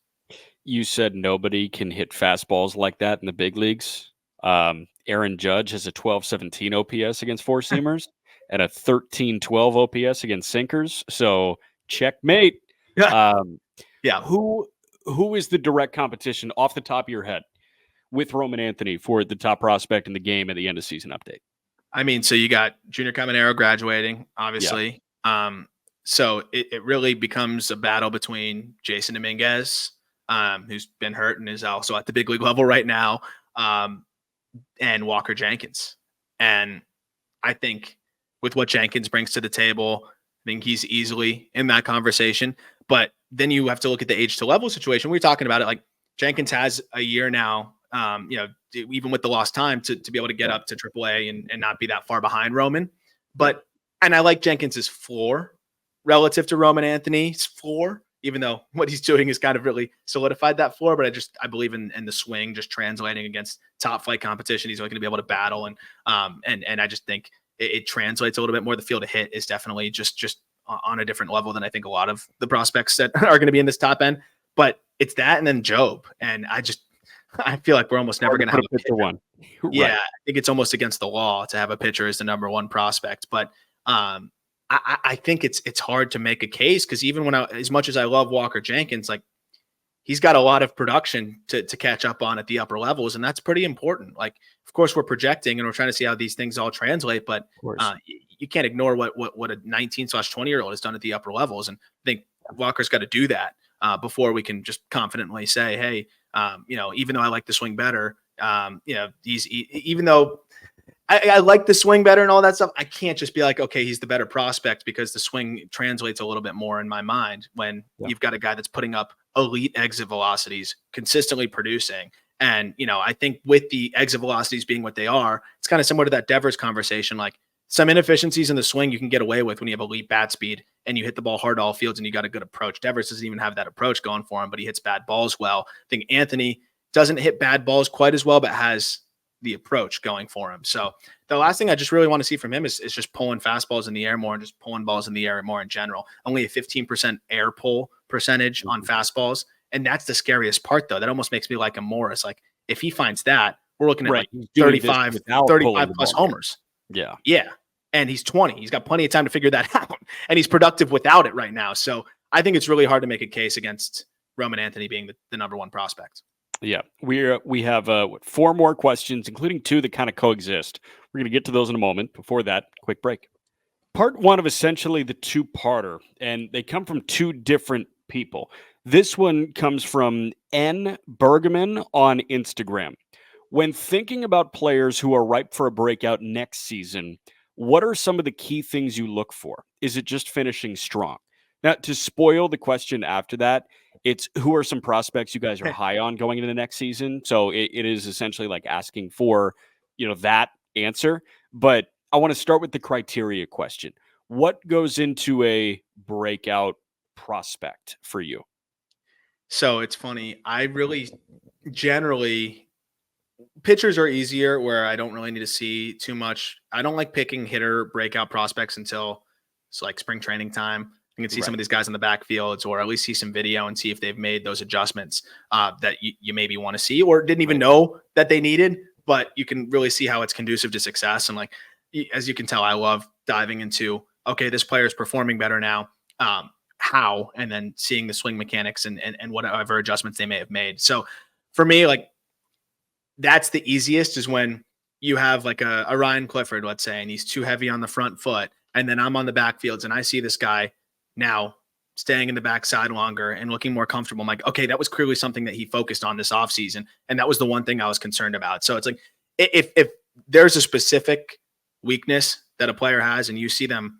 You said nobody can hit fastballs like that in the big leagues. Aaron Judge has a 1217 OPS against four seamers and a 1312 OPS against sinkers. So checkmate. Who is the direct competition off the top of your head with Roman Anthony for the top prospect in the game at the end of season update? I mean, so you got Junior Caminero graduating, obviously. Yeah. So it really becomes a battle between Jason Dominguez, who's been hurt and is also at the big league level right now, and Walker Jenkins. And I think with what Jenkins brings to the table, I think he's easily in that conversation. But then you have to look at the age to level situation. We were talking about it. Like, Jenkins has a year now, even with the lost time to be able to get up to AAA and not be that far behind Roman. And I like Jenkins's floor relative to Roman Anthony's floor, even though what he's doing is kind of really solidified that floor. But I believe in the swing just translating against top flight competition. He's only going to be able to battle. And I just think it translates a little bit more. The field to hit is definitely just on a different level than I think a lot of the prospects that are going to be in this top end. But it's that, and then Job. And I feel like we're almost never going to have a pitcher one. Yeah, right. I think it's almost against the law to have a pitcher as the number one prospect. But I think it's hard to make a case, because even as much as I love Walker Jenkins, like, he's got a lot of production to catch up on at the upper levels, and that's pretty important. Like, of course, we're projecting and we're trying to see how these things all translate, but you can't ignore what a 19/20-year-old has done at the upper levels, and I think Walker's got to do that before we can just confidently say, hey, even though I like the swing better, even though I like the swing better and all that stuff, I can't just be like, okay, he's the better prospect because the swing translates a little bit more in my mind when you've got a guy that's putting up elite exit velocities, consistently producing. And, I think with the exit velocities being what they are, it's kind of similar to that Devers conversation. Like, some inefficiencies in the swing you can get away with when you have elite bat speed and you hit the ball hard to all fields and you got a good approach. Devers doesn't even have that approach going for him, but he hits bad balls well. I think Anthony doesn't hit bad balls quite as well, but has the approach going for him. So the last thing I just really want to see from him is just pulling fastballs in the air more and just pulling balls in the air more in general. Only a 15% air pull percentage on fastballs. And that's the scariest part, though. That almost makes me like him more. It's like, if he finds that, we're looking at like 35 plus homers. Yeah. Yeah. And he's 20. He's got plenty of time to figure that out. And he's productive without it right now. So I think it's really hard to make a case against Roman Anthony being the number one prospect. Yeah, we have 4 more questions, including 2 that kind of coexist. We're going to get to those in a moment. Before that, quick break. Part 1 of essentially the 2-parter, and they come from 2 different people. This one comes from N. Bergman on Instagram. When thinking about players who are ripe for a breakout next season, what are some of the key things you look for? Is it just finishing strong? Now, to spoil the question after that, it's who are some prospects you guys are high on going into the next season. So it is essentially like asking for, that answer. But I want to start with the criteria question. What goes into a breakout prospect for you? So it's funny. I really generally, pitchers are easier where I don't really need to see too much. I don't like picking hitter breakout prospects until it's like spring training time. You can see some of these guys in the backfields, or at least see some video and see if they've made those adjustments that you maybe want to see or didn't even know that they needed, but you can really see how it's conducive to success. And like, as you can tell, I love diving into, okay, this player is performing better now. How? And then seeing the swing mechanics and whatever adjustments they may have made. So for me, like, that's the easiest is when you have like a Ryan Clifford, let's say, and he's too heavy on the front foot. And then I'm on the backfields and I see this guy now staying in the backside longer and looking more comfortable. I'm like, okay, that was clearly something that he focused on this offseason. And that was the one thing I was concerned about. So it's like, if there's a specific weakness that a player has and you see them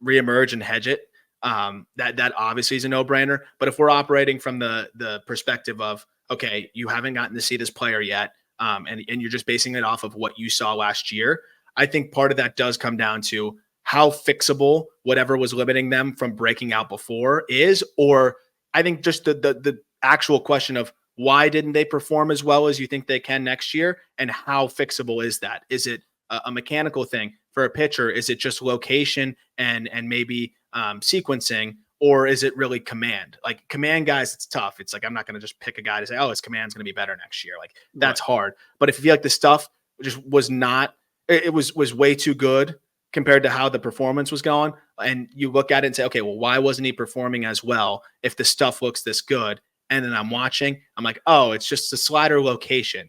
reemerge and hedge it, that obviously is a no-brainer. But if we're operating from the perspective of, okay, you haven't gotten to see this player yet, and you're just basing it off of what you saw last year, I think part of that does come down to how fixable whatever was limiting them from breaking out before is, or I think just the actual question of why didn't they perform as well as you think they can next year, and how fixable is that? Is it a mechanical thing for a pitcher? Is it just location and maybe sequencing, or is it really command? Like, command guys, it's tough. It's like, I'm not going to just pick a guy to say, oh, his command's going to be better next year. Like, that's hard. But if you feel like the stuff just was not, it was way too good compared to how the performance was going, and you look at it and say, okay, well, why wasn't he performing as well if the stuff looks this good? And then I'm watching, I'm like, oh, it's just the slider location.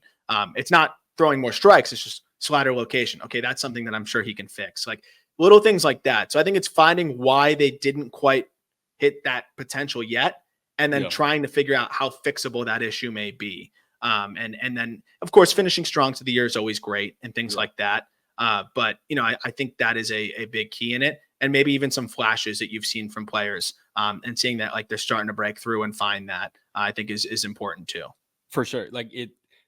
It's not throwing more strikes. It's just slider location. Okay, that's something that I'm sure he can fix. Like, little things like that. So I think it's finding why they didn't quite hit that potential yet, and then trying to figure out how fixable that issue may be. And then, of course, finishing strong to the year is always great and things like that. But, I think that is a big key in it, and maybe even some flashes that you've seen from players and seeing that like they're starting to break through and find that I think is important too. For sure.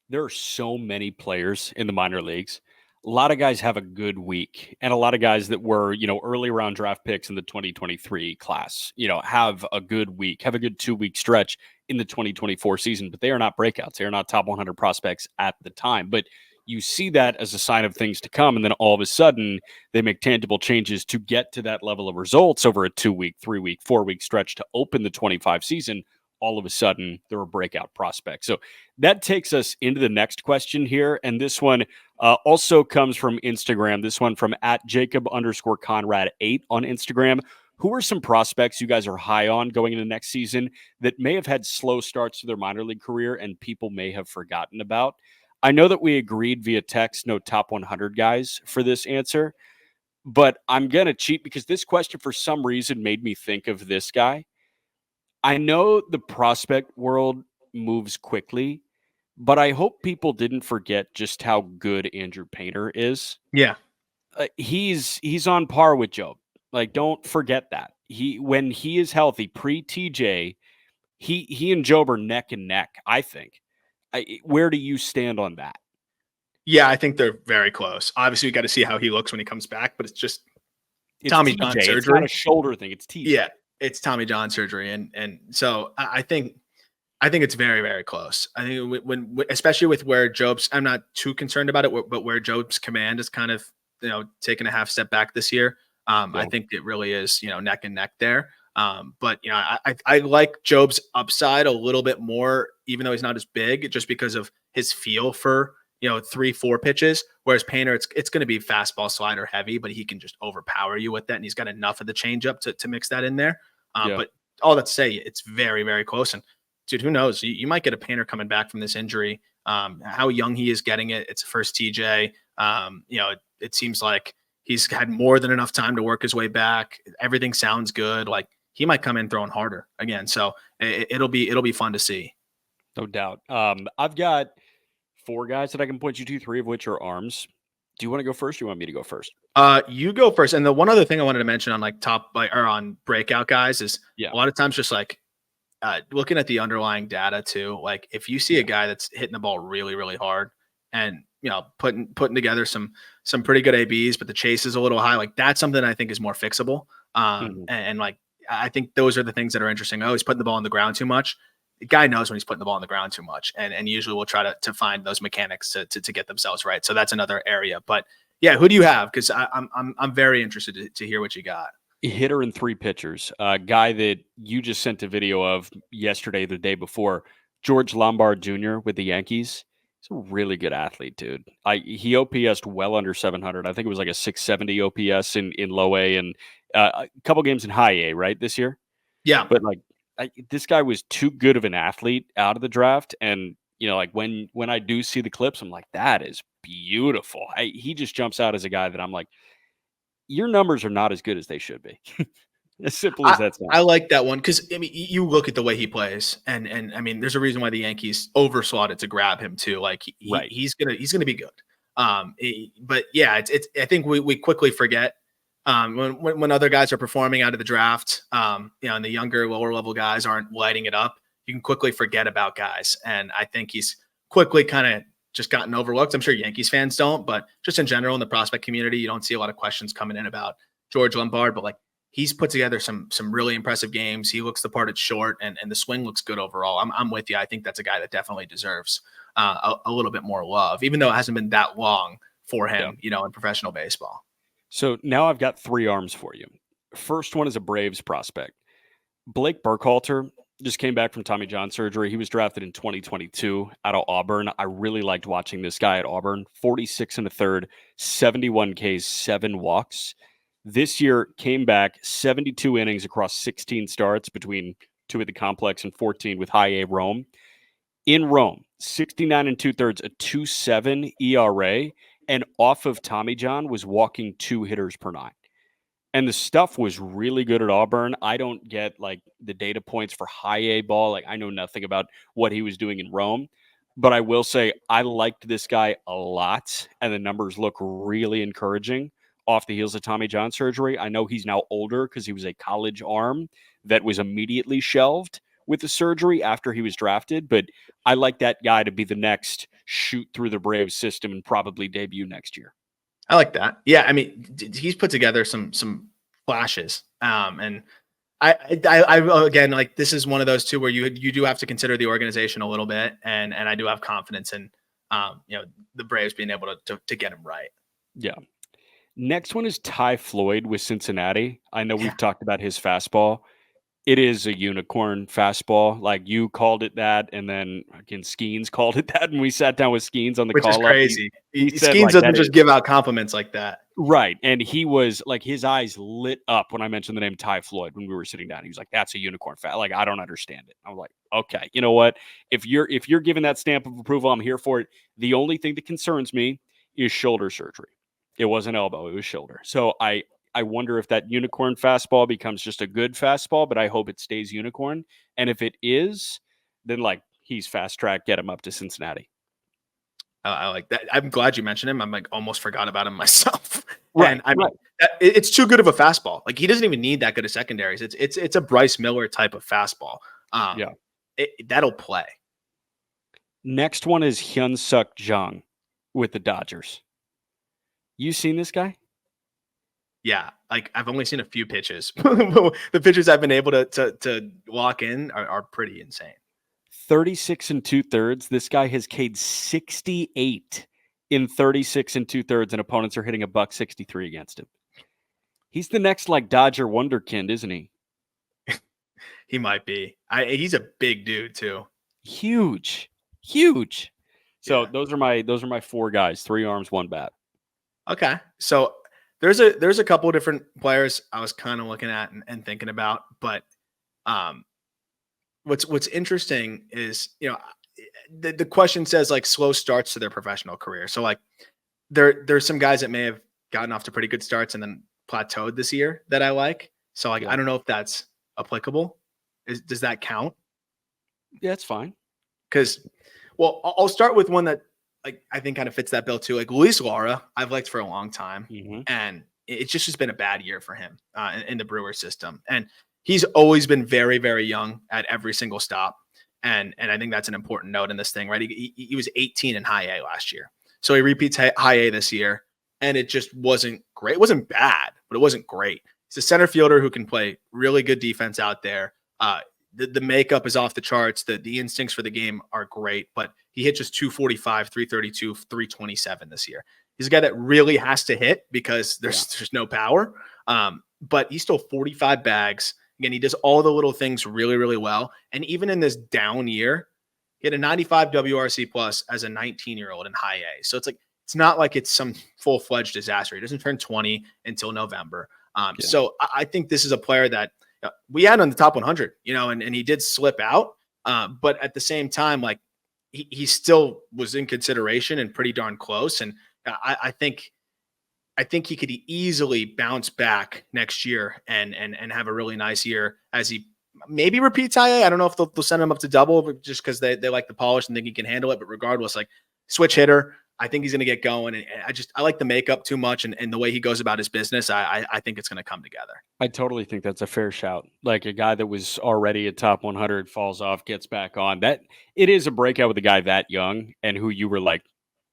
There are so many players in the minor leagues. A lot of guys have a good week, and a lot of guys that were, early round draft picks in the 2023 class, have a good week, have a good 2-week stretch in the 2024 season, but they are not breakouts. They are not top 100 prospects at the time, but you see that as a sign of things to come. And then all of a sudden they make tangible changes to get to that level of results over a 2-week, 3-week, 4-week stretch to open the 25 season. All of a sudden they're a breakout prospect. So that takes us into the next question here. And this one also comes from Instagram. This one from @Jacob_Conrad8 on Instagram. Who are some prospects you guys are high on going into next season that may have had slow starts to their minor league career and people may have forgotten about? I know that we agreed via text, no top 100 guys for this answer, but I'm going to cheat because this question for some reason made me think of this guy. I know the prospect world moves quickly, but I hope people didn't forget just how good Andrew Painter is. Yeah. He's on par with Job. Like, don't forget that. When he is healthy, pre TJ, he and Job are neck and neck, I think. Where do you stand on that? Yeah, I think they're very close. Obviously, we got to see how he looks when he comes back, but it's just It's Tommy John TJ. It's not a surgery. shoulder thing. It's TJ. Yeah, it's Tommy John surgery, and so I think it's very, very close. I think when especially with where Job's, I'm not too concerned about it, but where Job's command is kind of taking a half step back this year. I Yeah. think it really is neck and neck there. But I like Job's upside a little bit more, even though he's not as big, just because of his feel for 3-4 pitches. Whereas Painter, it's going to be fastball slider heavy, but he can just overpower you with that, and he's got enough of the changeup to mix that in there. Yeah. But all that to say, it's very, very close. And dude, who knows? You might get a Painter coming back from this injury. How young he is getting it. It's first TJ. It seems like he's had more than enough time to work his way back. Everything sounds good. Like he might come in throwing harder again. So it'll be fun to see. No doubt. I've got 4 guys that I can point you to, 3 of which are arms. Do you want to go first? Or do you want me to go first? You go first. And the one other thing I wanted to mention on on breakout guys is a lot of times just like looking at the underlying data too. Like if you see a guy that's hitting the ball really, really hard and putting together some pretty good ABs, but the chase is a little high, like that's something I think is more fixable. And like I think those are the things that are interesting. Oh, he's putting the ball on the ground too much. The guy knows when he's putting the ball on the ground too much, and usually we'll try to find those mechanics to get themselves right. So that's another area. But yeah, who do you have? Because I'm very interested to hear what you got. Hitter and 3 pitchers. A guy that you just sent a video of yesterday, the day before, George Lombard Jr. with the Yankees. He's a really good athlete, dude. He OPS'd well under 700. I think it was like a 670 OPS in low A and a couple games in high A, right, this year? Yeah. But like this guy was too good of an athlete out of the draft, and like when I do see the clips, I'm like, that is beautiful. He just jumps out as a guy that I'm like, your numbers are not as good as they should be. As simple as that sounds. I like that one because I mean, you look at the way he plays, and I mean, there's a reason why the Yankees overslotted to grab him too. Like he's gonna be good. But yeah, it's I think we quickly forget when other guys are performing out of the draft. And the younger, lower level guys aren't lighting it up. You can quickly forget about guys, and I think he's quickly kind of just gotten overlooked. I'm sure Yankees fans don't, but just in general in the prospect community, you don't see a lot of questions coming in about George Lombard, but like. He's put together some really impressive games. He looks the part at short, and the swing looks good overall. I'm with you. I think that's a guy that definitely deserves a little bit more love, even though it hasn't been that long for him, in professional baseball. So now I've got 3 arms for you. First one is a Braves prospect. Blake Burkhalter just came back from Tommy John surgery. He was drafted in 2022 out of Auburn. I really liked watching this guy at Auburn. 46 and a third, 71 Ks, 7 walks. This year came back 72 innings across 16 starts between 2 at the complex and 14 with high A Rome. In Rome, 69 and 2/3, a 2.7 ERA, and off of Tommy John was walking 2 hitters per 9. And the stuff was really good at Auburn. I don't get like the data points for high A ball. Like I know nothing about what he was doing in Rome, but I will say I liked this guy a lot, and the numbers look really encouraging off the heels of Tommy John surgery. I know he's now older because he was a college arm that was immediately shelved with the surgery after he was drafted, but I like that guy to be the next shoot through the Braves system and probably debut next year. I like that. Yeah, I mean, he's put together some flashes, and I again, like this is one of those two where you do have to consider the organization a little bit, and I do have confidence in the Braves being able to get him right. Yeah. Next one is Ty Floyd with Cincinnati. I know we've talked about his fastball. It is a unicorn fastball. Like you called it that, and then again Skeens called it that, and we sat down with Skeens on the which is call up. crazy. He said Skeens like doesn't that just is give out compliments like that. right, and he was like his eyes lit up when I mentioned the name Ty Floyd when we were sitting down. He was like, "That's a unicorn fat." Like I don't understand it. I was like, "Okay, you know what? If you're giving that stamp of approval, I'm here for it." The only thing that concerns me is shoulder surgery. It wasn't elbow; it was shoulder. So I wonder if that unicorn fastball becomes just a good fastball, but I hope it stays unicorn. And if it is, then like he's fast track, get him up to Cincinnati. I like that. I'm glad you mentioned him. I'm like almost forgot about him myself. Right, And I mean, right. it's too good of a fastball. Like he doesn't even need that good of secondaries. It's a Bryce Miller type of fastball. Yeah. That'll play. Next one is Hyun Suk Jung with the Dodgers. You seen this guy? Yeah, like I've only seen a few pitches. The pitches I've been able to lock in are pretty insane. 36 and 2/3. This guy has K'd 68 in 36 and 2/3, and opponents are hitting a $163 against him. He's the next like Dodger wonderkind, isn't he? He might be. He's a big dude too. Huge, huge. So Yeah. those are my four guys: 3 arms, 1 bat. Okay. So there's a couple of different players I was kind of looking at and thinking about, but um what's interesting is, the question says like slow starts to their professional career. So like there's some guys that may have gotten off to pretty good starts and then plateaued this year that I like. So like Yeah. I don't know if that's applicable. Does that count? Yeah, it's fine. Because, well, I'll start with one that like I think kind of fits that bill too. Like Luis Lara, I've liked for a long time, Mm-hmm. and it's just has been a bad year for him in the Brewer system. And he's always been very, very young at every single stop, and I think that's an important note in this thing, right? He was 18 in High A last year, so he repeats High A this year, and it just wasn't great. It wasn't bad, but it wasn't great. He's a center fielder who can play really good defense out there. The makeup is off the charts. The instincts for the game are great, but he hit just 245, 332, 327 this year. He's a guy that really has to hit because there's no power. But he's still 45 bags. Again, he does all the little things really, really well. And even in this down year, he had a 95 WRC plus as a 19-year-old in High A. So it's not like it's some full-fledged disaster. He doesn't turn 20 until November. So I think this is a player that we had on the top 100, and he did slip out. But at the same time, like he still was in consideration and pretty darn close. And I think he could easily bounce back next year and have a really nice year as he maybe repeats High A. I don't know if they'll send him up to double just because they like the polish and think he can handle it. But regardless, like switch hitter, I think he's going to get going. And I like the makeup too much and the way he goes about his business. I think it's going to come together. I totally think that's a fair shout. Like a guy that was already a top 100 falls off, gets back on. That it is a breakout with a guy that young and who you were like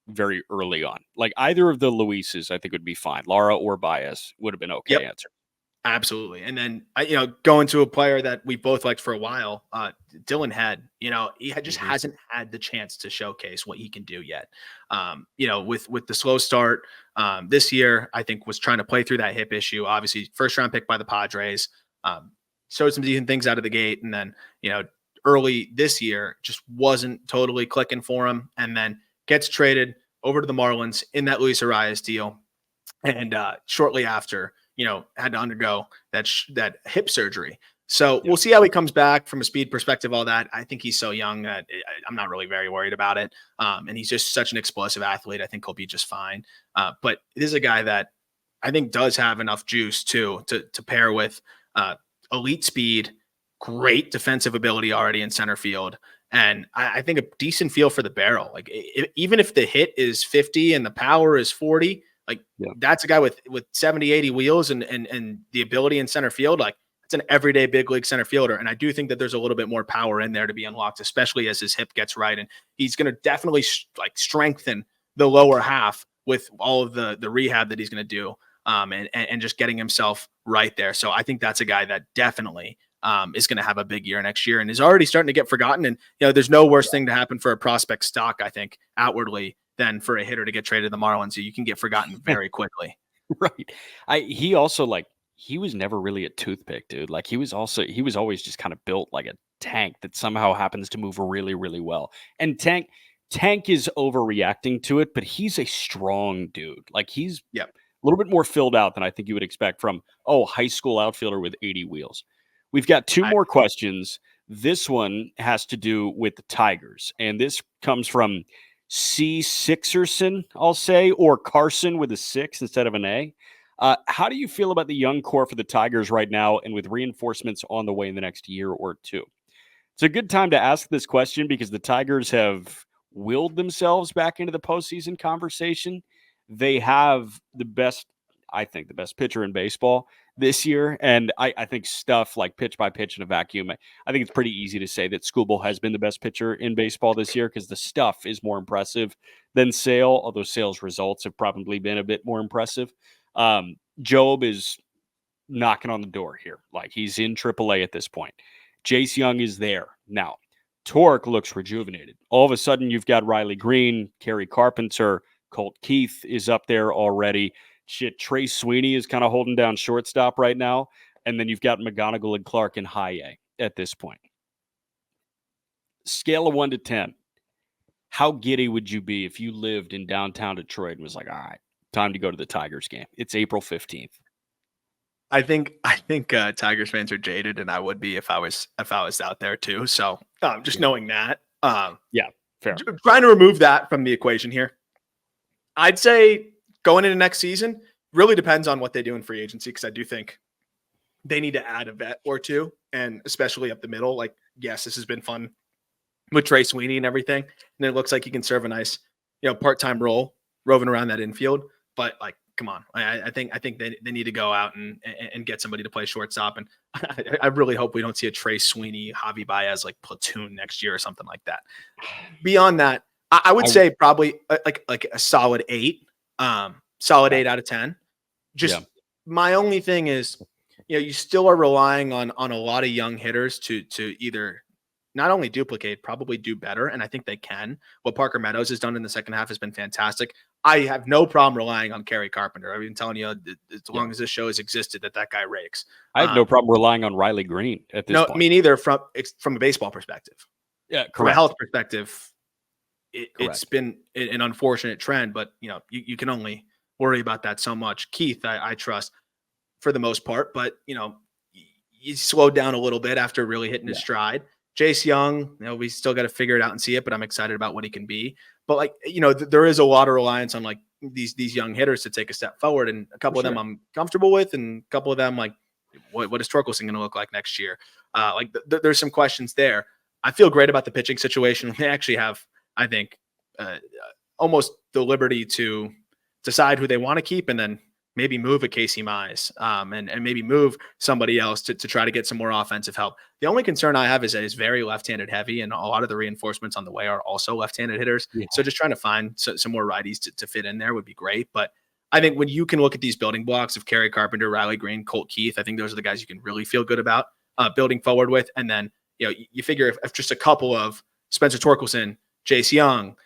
very early on. Like either of the Luises, I think would be fine. Lara or Baez would have been okay answer. Absolutely. And then, going to a player that we both liked for a while, Dylan Head, he just hasn't had the chance to showcase what he can do yet. With the slow start this year, I think was trying to play through that hip issue. Obviously, first round pick by the Padres, showed some decent things out of the gate. And then, early this year just wasn't totally clicking for him. And then gets traded over to the Marlins in that Luis Arias deal. And shortly after, had to undergo that hip surgery. So we'll see how he comes back from a speed perspective, all that. I think he's so young that I'm not really very worried about it. And he's just such an explosive athlete. I think he'll be just fine. But it is a guy that I think does have enough juice too, to pair with elite speed, great defensive ability already in center field. And I think a decent feel for the barrel. Like even if the hit is 50 and the power is 40, that's a guy with 70, 80 wheels and the ability in center field. Like it's an everyday big league center fielder. And I do think that there's a little bit more power in there to be unlocked, especially as his hip gets right. And he's going to definitely strengthen the lower half with all of the rehab that he's going to do and just getting himself right there. So I think that's a guy that definitely is going to have a big year next year and is already starting to get forgotten. And, there's no worse thing to happen for a prospect stock, I think, outwardly than for a hitter to get traded to the Marlins. So you can get forgotten very quickly. Right. He also he was never really a toothpick, dude. Like he was always just kind of built like a tank that somehow happens to move really, really well. And Tank is overreacting to it, but he's a strong dude. Like he's Yeah. a little bit more filled out than I think you would expect from high school outfielder with 80 wheels. We've got two more questions. This one has to do with the Tigers, and this comes from C. Sixerson, I'll say, or Carson with a 6 instead of an A. How do you feel about the young core for the Tigers right now and with reinforcements on the way in the next year or two? It's a good time to ask this question because the Tigers have willed themselves back into the postseason conversation. They have I think, the best pitcher in baseball this year. And I think stuff like pitch by pitch in a vacuum, I think it's pretty easy to say that Skubal has been the best pitcher in baseball this year because the stuff is more impressive than Sale, although Sale's results have probably been a bit more impressive. Job is knocking on the door here. Like he's in AAA at this point. Jace Young is there. Now, Torque looks rejuvenated. All of a sudden, you've got Riley Green, Kerry Carpenter, Colt Keith is up there already. Shit, Trey Sweeney is kind of holding down shortstop right now. And then you've got McGonigal and Clark in high A at this point. Scale of 1 to 10. How giddy would you be if you lived in downtown Detroit and was like, all right, time to go to the Tigers game? It's April 15th. I think Tigers fans are jaded, and I would be if I was out there too. So just knowing that, yeah, fair. Trying to remove that from the equation here. I'd say going into next season really depends on what they do in free agency, because I do think they need to add a vet or two, and especially up the middle. Like, yes, this has been fun with Trey Sweeney and everything, and it looks like he can serve a nice, part-time role roving around that infield. But like, come on, I think they need to go out and get somebody to play shortstop. And I really hope we don't see a Trey Sweeney, Javi Baez like platoon next year or something like that. Beyond that, I would say probably like a solid 8, solid 8 out of 10. My only thing is, you still are relying on a lot of young hitters to either not only duplicate, probably do better. And I think they can. What Parker Meadows has done in the second half has been fantastic. I have no problem relying on Kerry Carpenter. I've been telling you as long as this show has existed that guy rakes. I have no problem relying on Riley Green at this point. No, me neither from a baseball perspective. Yeah, correct. From a health perspective, it's been an unfortunate trend, but you can only worry about that so much. Keith, I trust for the most part, but he slowed down a little bit after really hitting his stride. Jace Young, we still got to figure it out and see it, but I'm excited about what he can be. But there is a lot of reliance on like these young hitters to take a step forward, and a couple of them I'm comfortable with, and a couple of them like, what is Torkelson going to look like next year? There's some questions there. I feel great about the pitching situation. They actually have, I think, almost the liberty to decide who they want to keep, and then maybe move a Casey Mize, and maybe move somebody else to try to get some more offensive help. The only concern I have is that it's very left-handed heavy, and a lot of the reinforcements on the way are also left-handed hitters. Yeah. So just trying to find some more righties to fit in there would be great. But I think when you can look at these building blocks of Kerry Carpenter, Riley Green, Colt Keith, I think those are the guys you can really feel good about building forward with. And then you figure if just a couple of Spencer Torkelson, Jace Young,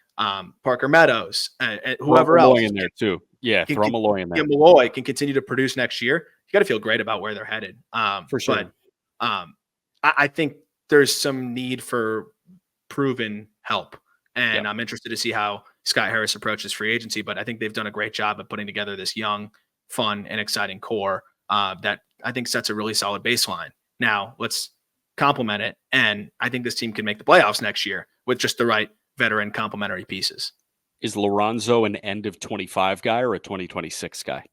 Parker Meadows, and whoever else in there too. Yeah, throw Malloy in there. Yeah, Malloy can continue to produce next year. You got to feel great about where they're headed. For sure. But I think there's some need for proven help. And I'm interested to see how Scott Harris approaches free agency. But I think they've done a great job of putting together this young, fun, and exciting core that I think sets a really solid baseline. Now, let's complement it. And I think this team can make the playoffs next year with just the right veteran complementary pieces. Is Lorenzo an end of 25 guy or a 2026 guy?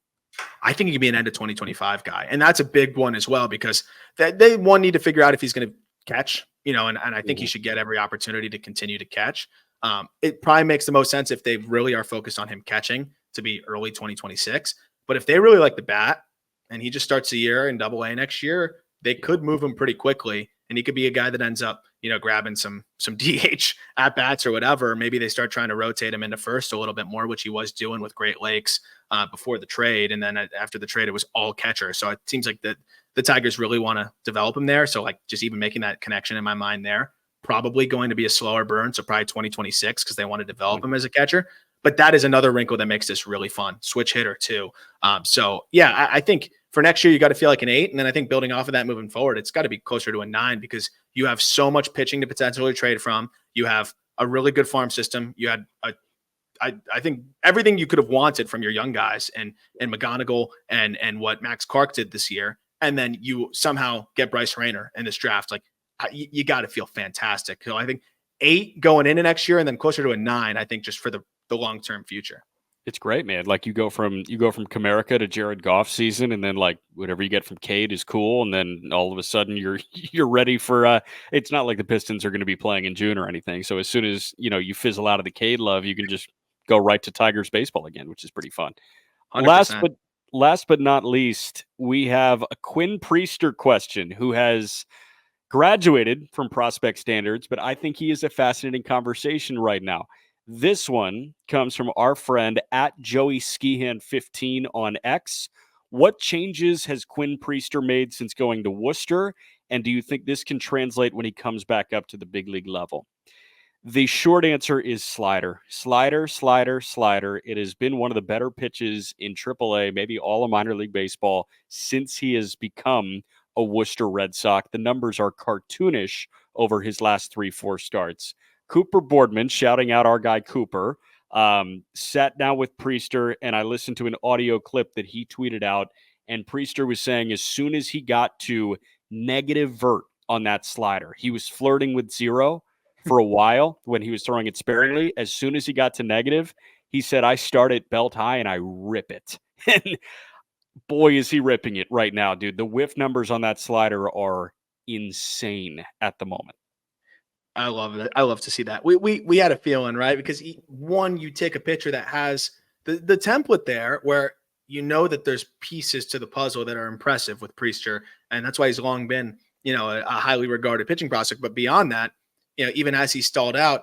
I think he can be an end of 2025 guy. And that's a big one as well, because they need to figure out if he's going to catch, and I think he should get every opportunity to continue to catch. It probably makes the most sense if they really are focused on him catching to be early 2026. But if they really like the bat and he just starts the year in AA next year, they could move him pretty quickly. And he could be a guy that ends up, grabbing some DH at bats or whatever. Maybe they start trying to rotate him into first a little bit more, which he was doing with Great Lakes before the trade. And then after the trade, it was all catcher. So it seems like the Tigers really want to develop him there. So like just even making that connection in my mind there, probably going to be a slower burn. So probably 2026 because they want to develop him as a catcher. But that is another wrinkle that makes this really fun. Switch hitter too. I think for next year, you got to feel like an 8. And then I think building off of that moving forward, it's got to be closer to a 9 because you have so much pitching to potentially trade from. You have a really good farm system. You had I think everything you could have wanted from your young guys and McGonigal and what Max Clark did this year. And then you somehow get Bryce Rayner in this draft. Like you got to feel fantastic. So I think 8 going into next year and then closer to a 9, I think just for the long-term future. It's great, man. Like you go from Comerica to Jared Goff season, and then like whatever you get from Cade is cool, and then all of a sudden you're ready for. It's not like the Pistons are going to be playing in June or anything. So as soon as you fizzle out of the Cade love, you can just go right to Tigers baseball again, which is pretty fun. 100%. Last but not least, we have a Quinn Priester question, who has graduated from prospect standards, but I think he is a fascinating conversation right now. This one comes from our friend at Joey Skihan 15 on X. What changes has Quinn Priester made since going to Worcester? And do you think this can translate when he comes back up to the big league level? The short answer is slider. Slider, slider, slider. It has been one of the better pitches in AAA, maybe all of minor league baseball, since he has become a Worcester Red Sox. The numbers are cartoonish over his last 3-4 starts. Cooper Boardman, shouting out our guy Cooper, sat down with Priester, and I listened to an audio clip that he tweeted out, and Priester was saying as soon as he got to negative vert on that slider, he was flirting with 0 for a while when he was throwing it sparingly. As soon as he got to negative, he said, I start at belt high and I rip it. And boy, is he ripping it right now, dude. The whiff numbers on that slider are insane at the moment. I love it. I love to see that. We had a feeling, right? Because you take a picture that has the template there where that there's pieces to the puzzle that are impressive with Priester, and that's why he's long been, a highly regarded pitching prospect. But beyond that, even as he stalled out,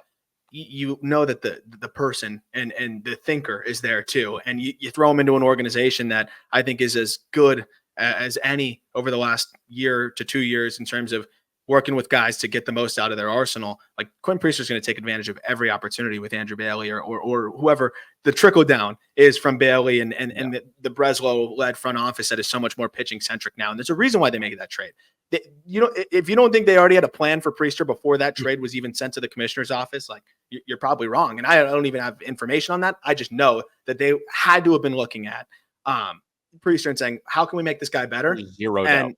that the person and the thinker is there too. And you throw him into an organization that I think is as good as any over the last year to 2 years in terms of working with guys to get the most out of their arsenal. Like Quinn Priester is going to take advantage of every opportunity with Andrew Bailey or whoever the trickle down is from Bailey and the Breslow led front office that is so much more pitching centric now. And there's a reason why they made that trade. If you don't think they already had a plan for Priester before that trade was even sent to the commissioner's office, like you're probably wrong. And I don't even have information on that. I just know that they had to have been looking at Priester and saying, how can we make this guy better? Zero doubt.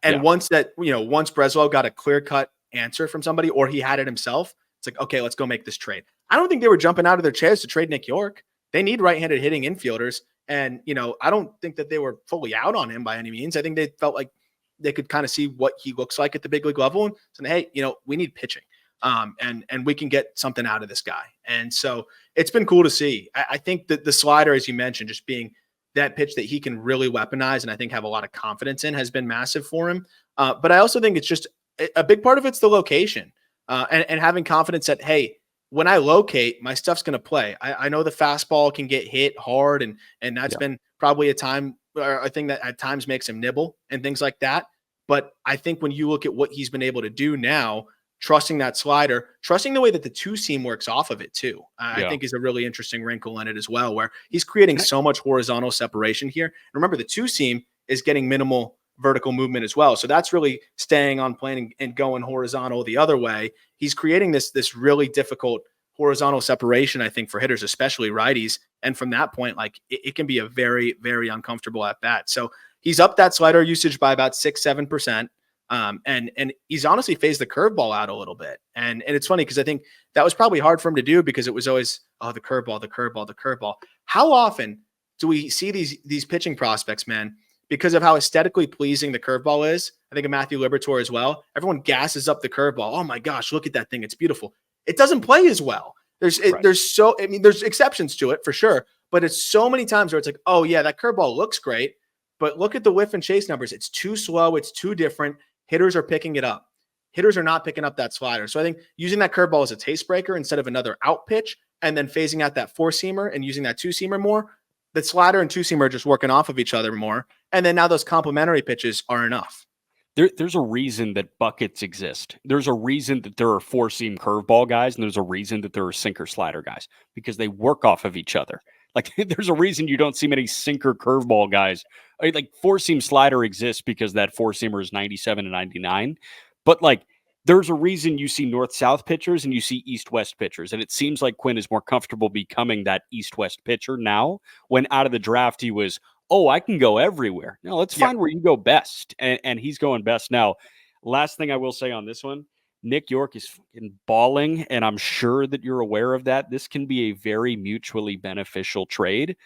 And once Breslow got a clear-cut answer from somebody or he had it himself, it's like, okay, let's go make this trade. I don't think they were jumping out of their chairs to trade Nick York. They need right-handed hitting infielders. And, I don't think that they were fully out on him by any means. I think they felt like they could kind of see what he looks like at the big league level and say, hey, we need pitching. And we can get something out of this guy. And so it's been cool to see. I think that the slider, as you mentioned, just being that pitch that he can really weaponize and I think have a lot of confidence in has been massive for him. But I also think it's just a big part of it's the location and having confidence that, hey, when I locate, my stuff's going to play. I know the fastball can get hit hard and that's been probably a thing that at times makes him nibble and things like that. But I think when you look at what he's been able to do now, trusting that slider, trusting the way that the 2-seam works off of it too, I think is a really interesting wrinkle in it as well, where he's creating so much horizontal separation here. And remember, the 2-seam is getting minimal vertical movement as well. So that's really staying on plane and going horizontal the other way. He's creating this really difficult horizontal separation, I think, for hitters, especially righties. And from that point, like it can be a very, very uncomfortable at bat. So he's up that slider usage by about 6-7%. And he's honestly phased the curveball out a little bit. And it's funny because I think that was probably hard for him to do because it was always, the curveball. How often do we see these pitching prospects, man, because of how aesthetically pleasing the curveball is? I think of Matthew Liberatore as well. Everyone gasses up the curveball. Oh my gosh, look at that thing. It's beautiful. It doesn't play as well. There's exceptions to it for sure, but it's so many times where it's like, oh yeah, that curveball looks great, but look at the whiff and chase numbers. It's too slow. It's too different. Hitters are picking it up. Hitters are not picking up that slider. So I think using that curveball as a taste breaker instead of another out pitch and then phasing out that 4-seamer and using that 2-seamer more, the slider and 2-seamer are just working off of each other more. And then now those complementary pitches are enough. There's a reason that buckets exist. There's a reason that there are 4-seam curveball guys, and there's a reason that there are sinker slider guys because they work off of each other. Like there's a reason you don't see many sinker curveball guys. Like four-seam slider exists because that four-seamer is 97 and 99. But like there's a reason you see north-south pitchers and you see east-west pitchers. And it seems like Quinn is more comfortable becoming that east-west pitcher now, when out of the draft he was, oh, I can go everywhere. Now let's find where you go best. And he's going best now. Last thing I will say on this one, Nick York is fucking balling, and I'm sure that you're aware of that. This can be a very mutually beneficial trade.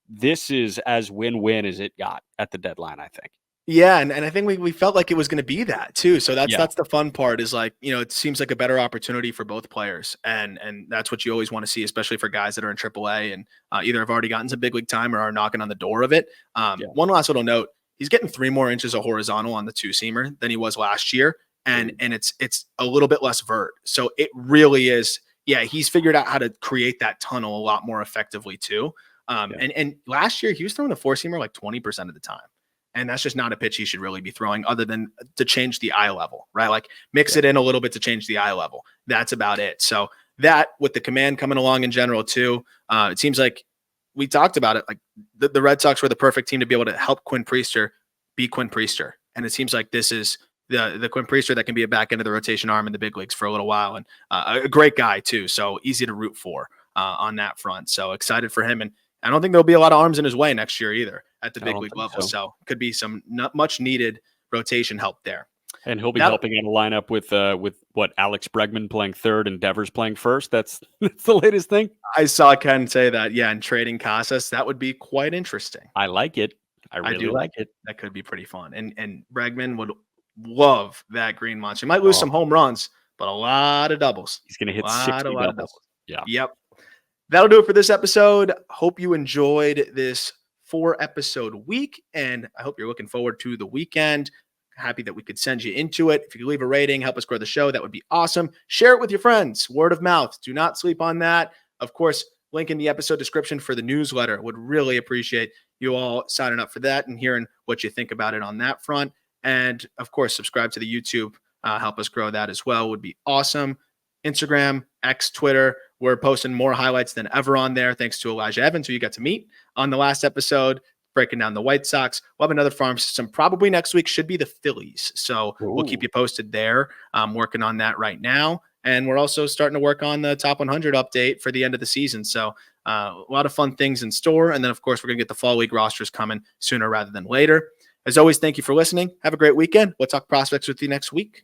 This is as win-win as it got at the deadline, I think. Yeah, and I think we felt like it was going to be that too. So Yeah. that's the fun part, is like, it seems like a better opportunity for both players, and that's what you always want to see, especially for guys that are in AAA and either have already gotten some big league time or are knocking on the door of it. One last little note: he's getting 3 more inches of horizontal on the two-seamer than he was last year, and it's a little bit less vert. So it really is. Yeah, he's figured out how to create that tunnel a lot more effectively too. And last year he was throwing the four-seamer like 20% of the time. And that's just not a pitch he should really be throwing, other than to change the eye level, right? Like mix it in a little bit to change the eye level. That's about it. So that, with the command coming along in general too, it seems like we talked about it. Like the Red Sox were the perfect team to be able to help Quinn Priester be Quinn Priester. And it seems like this is the Quinn Priester that can be a back end of the rotation arm in the big leagues for a little while, and a great guy too. So easy to root for on that front. So excited for him. And I don't think there'll be a lot of arms in his way next year either at the big league level. So could be some not much needed rotation help there. And he'll be helping in a lineup with what, Alex Bregman playing third and Devers playing first. That's the latest thing. I saw Ken say that. Yeah, and trading Casas, that would be quite interesting. I like it. I really do like it. That could be pretty fun. And Bregman would love that green monster. He might lose some home runs, but a lot of doubles. He's going to hit 60 doubles. Yeah. Yep. That'll do it for this episode. Hope you enjoyed this 4-episode week, and I hope you're looking forward to the weekend. Happy that we could send you into it. If you could leave a rating, help us grow the show, that would be awesome. Share it with your friends. Word of mouth. Do not sleep on that. Of course, link in the episode description for the newsletter. Would really appreciate you all signing up for that and hearing what you think about it on that front. And of course, subscribe to the YouTube. Help us grow that as well. Would be awesome. Instagram, X, Twitter. We're posting more highlights than ever on there, thanks to Elijah Evans, who you got to meet on the last episode, breaking down the White Sox. We'll have another farm system probably next week. Should be the Phillies. So we'll keep you posted there. I'm working on that right now. And we're also starting to work on the top 100 update for the end of the season. So a lot of fun things in store. And then, of course, we're going to get the fall league rosters coming sooner rather than later. As always, thank you for listening. Have a great weekend. We'll talk prospects with you next week.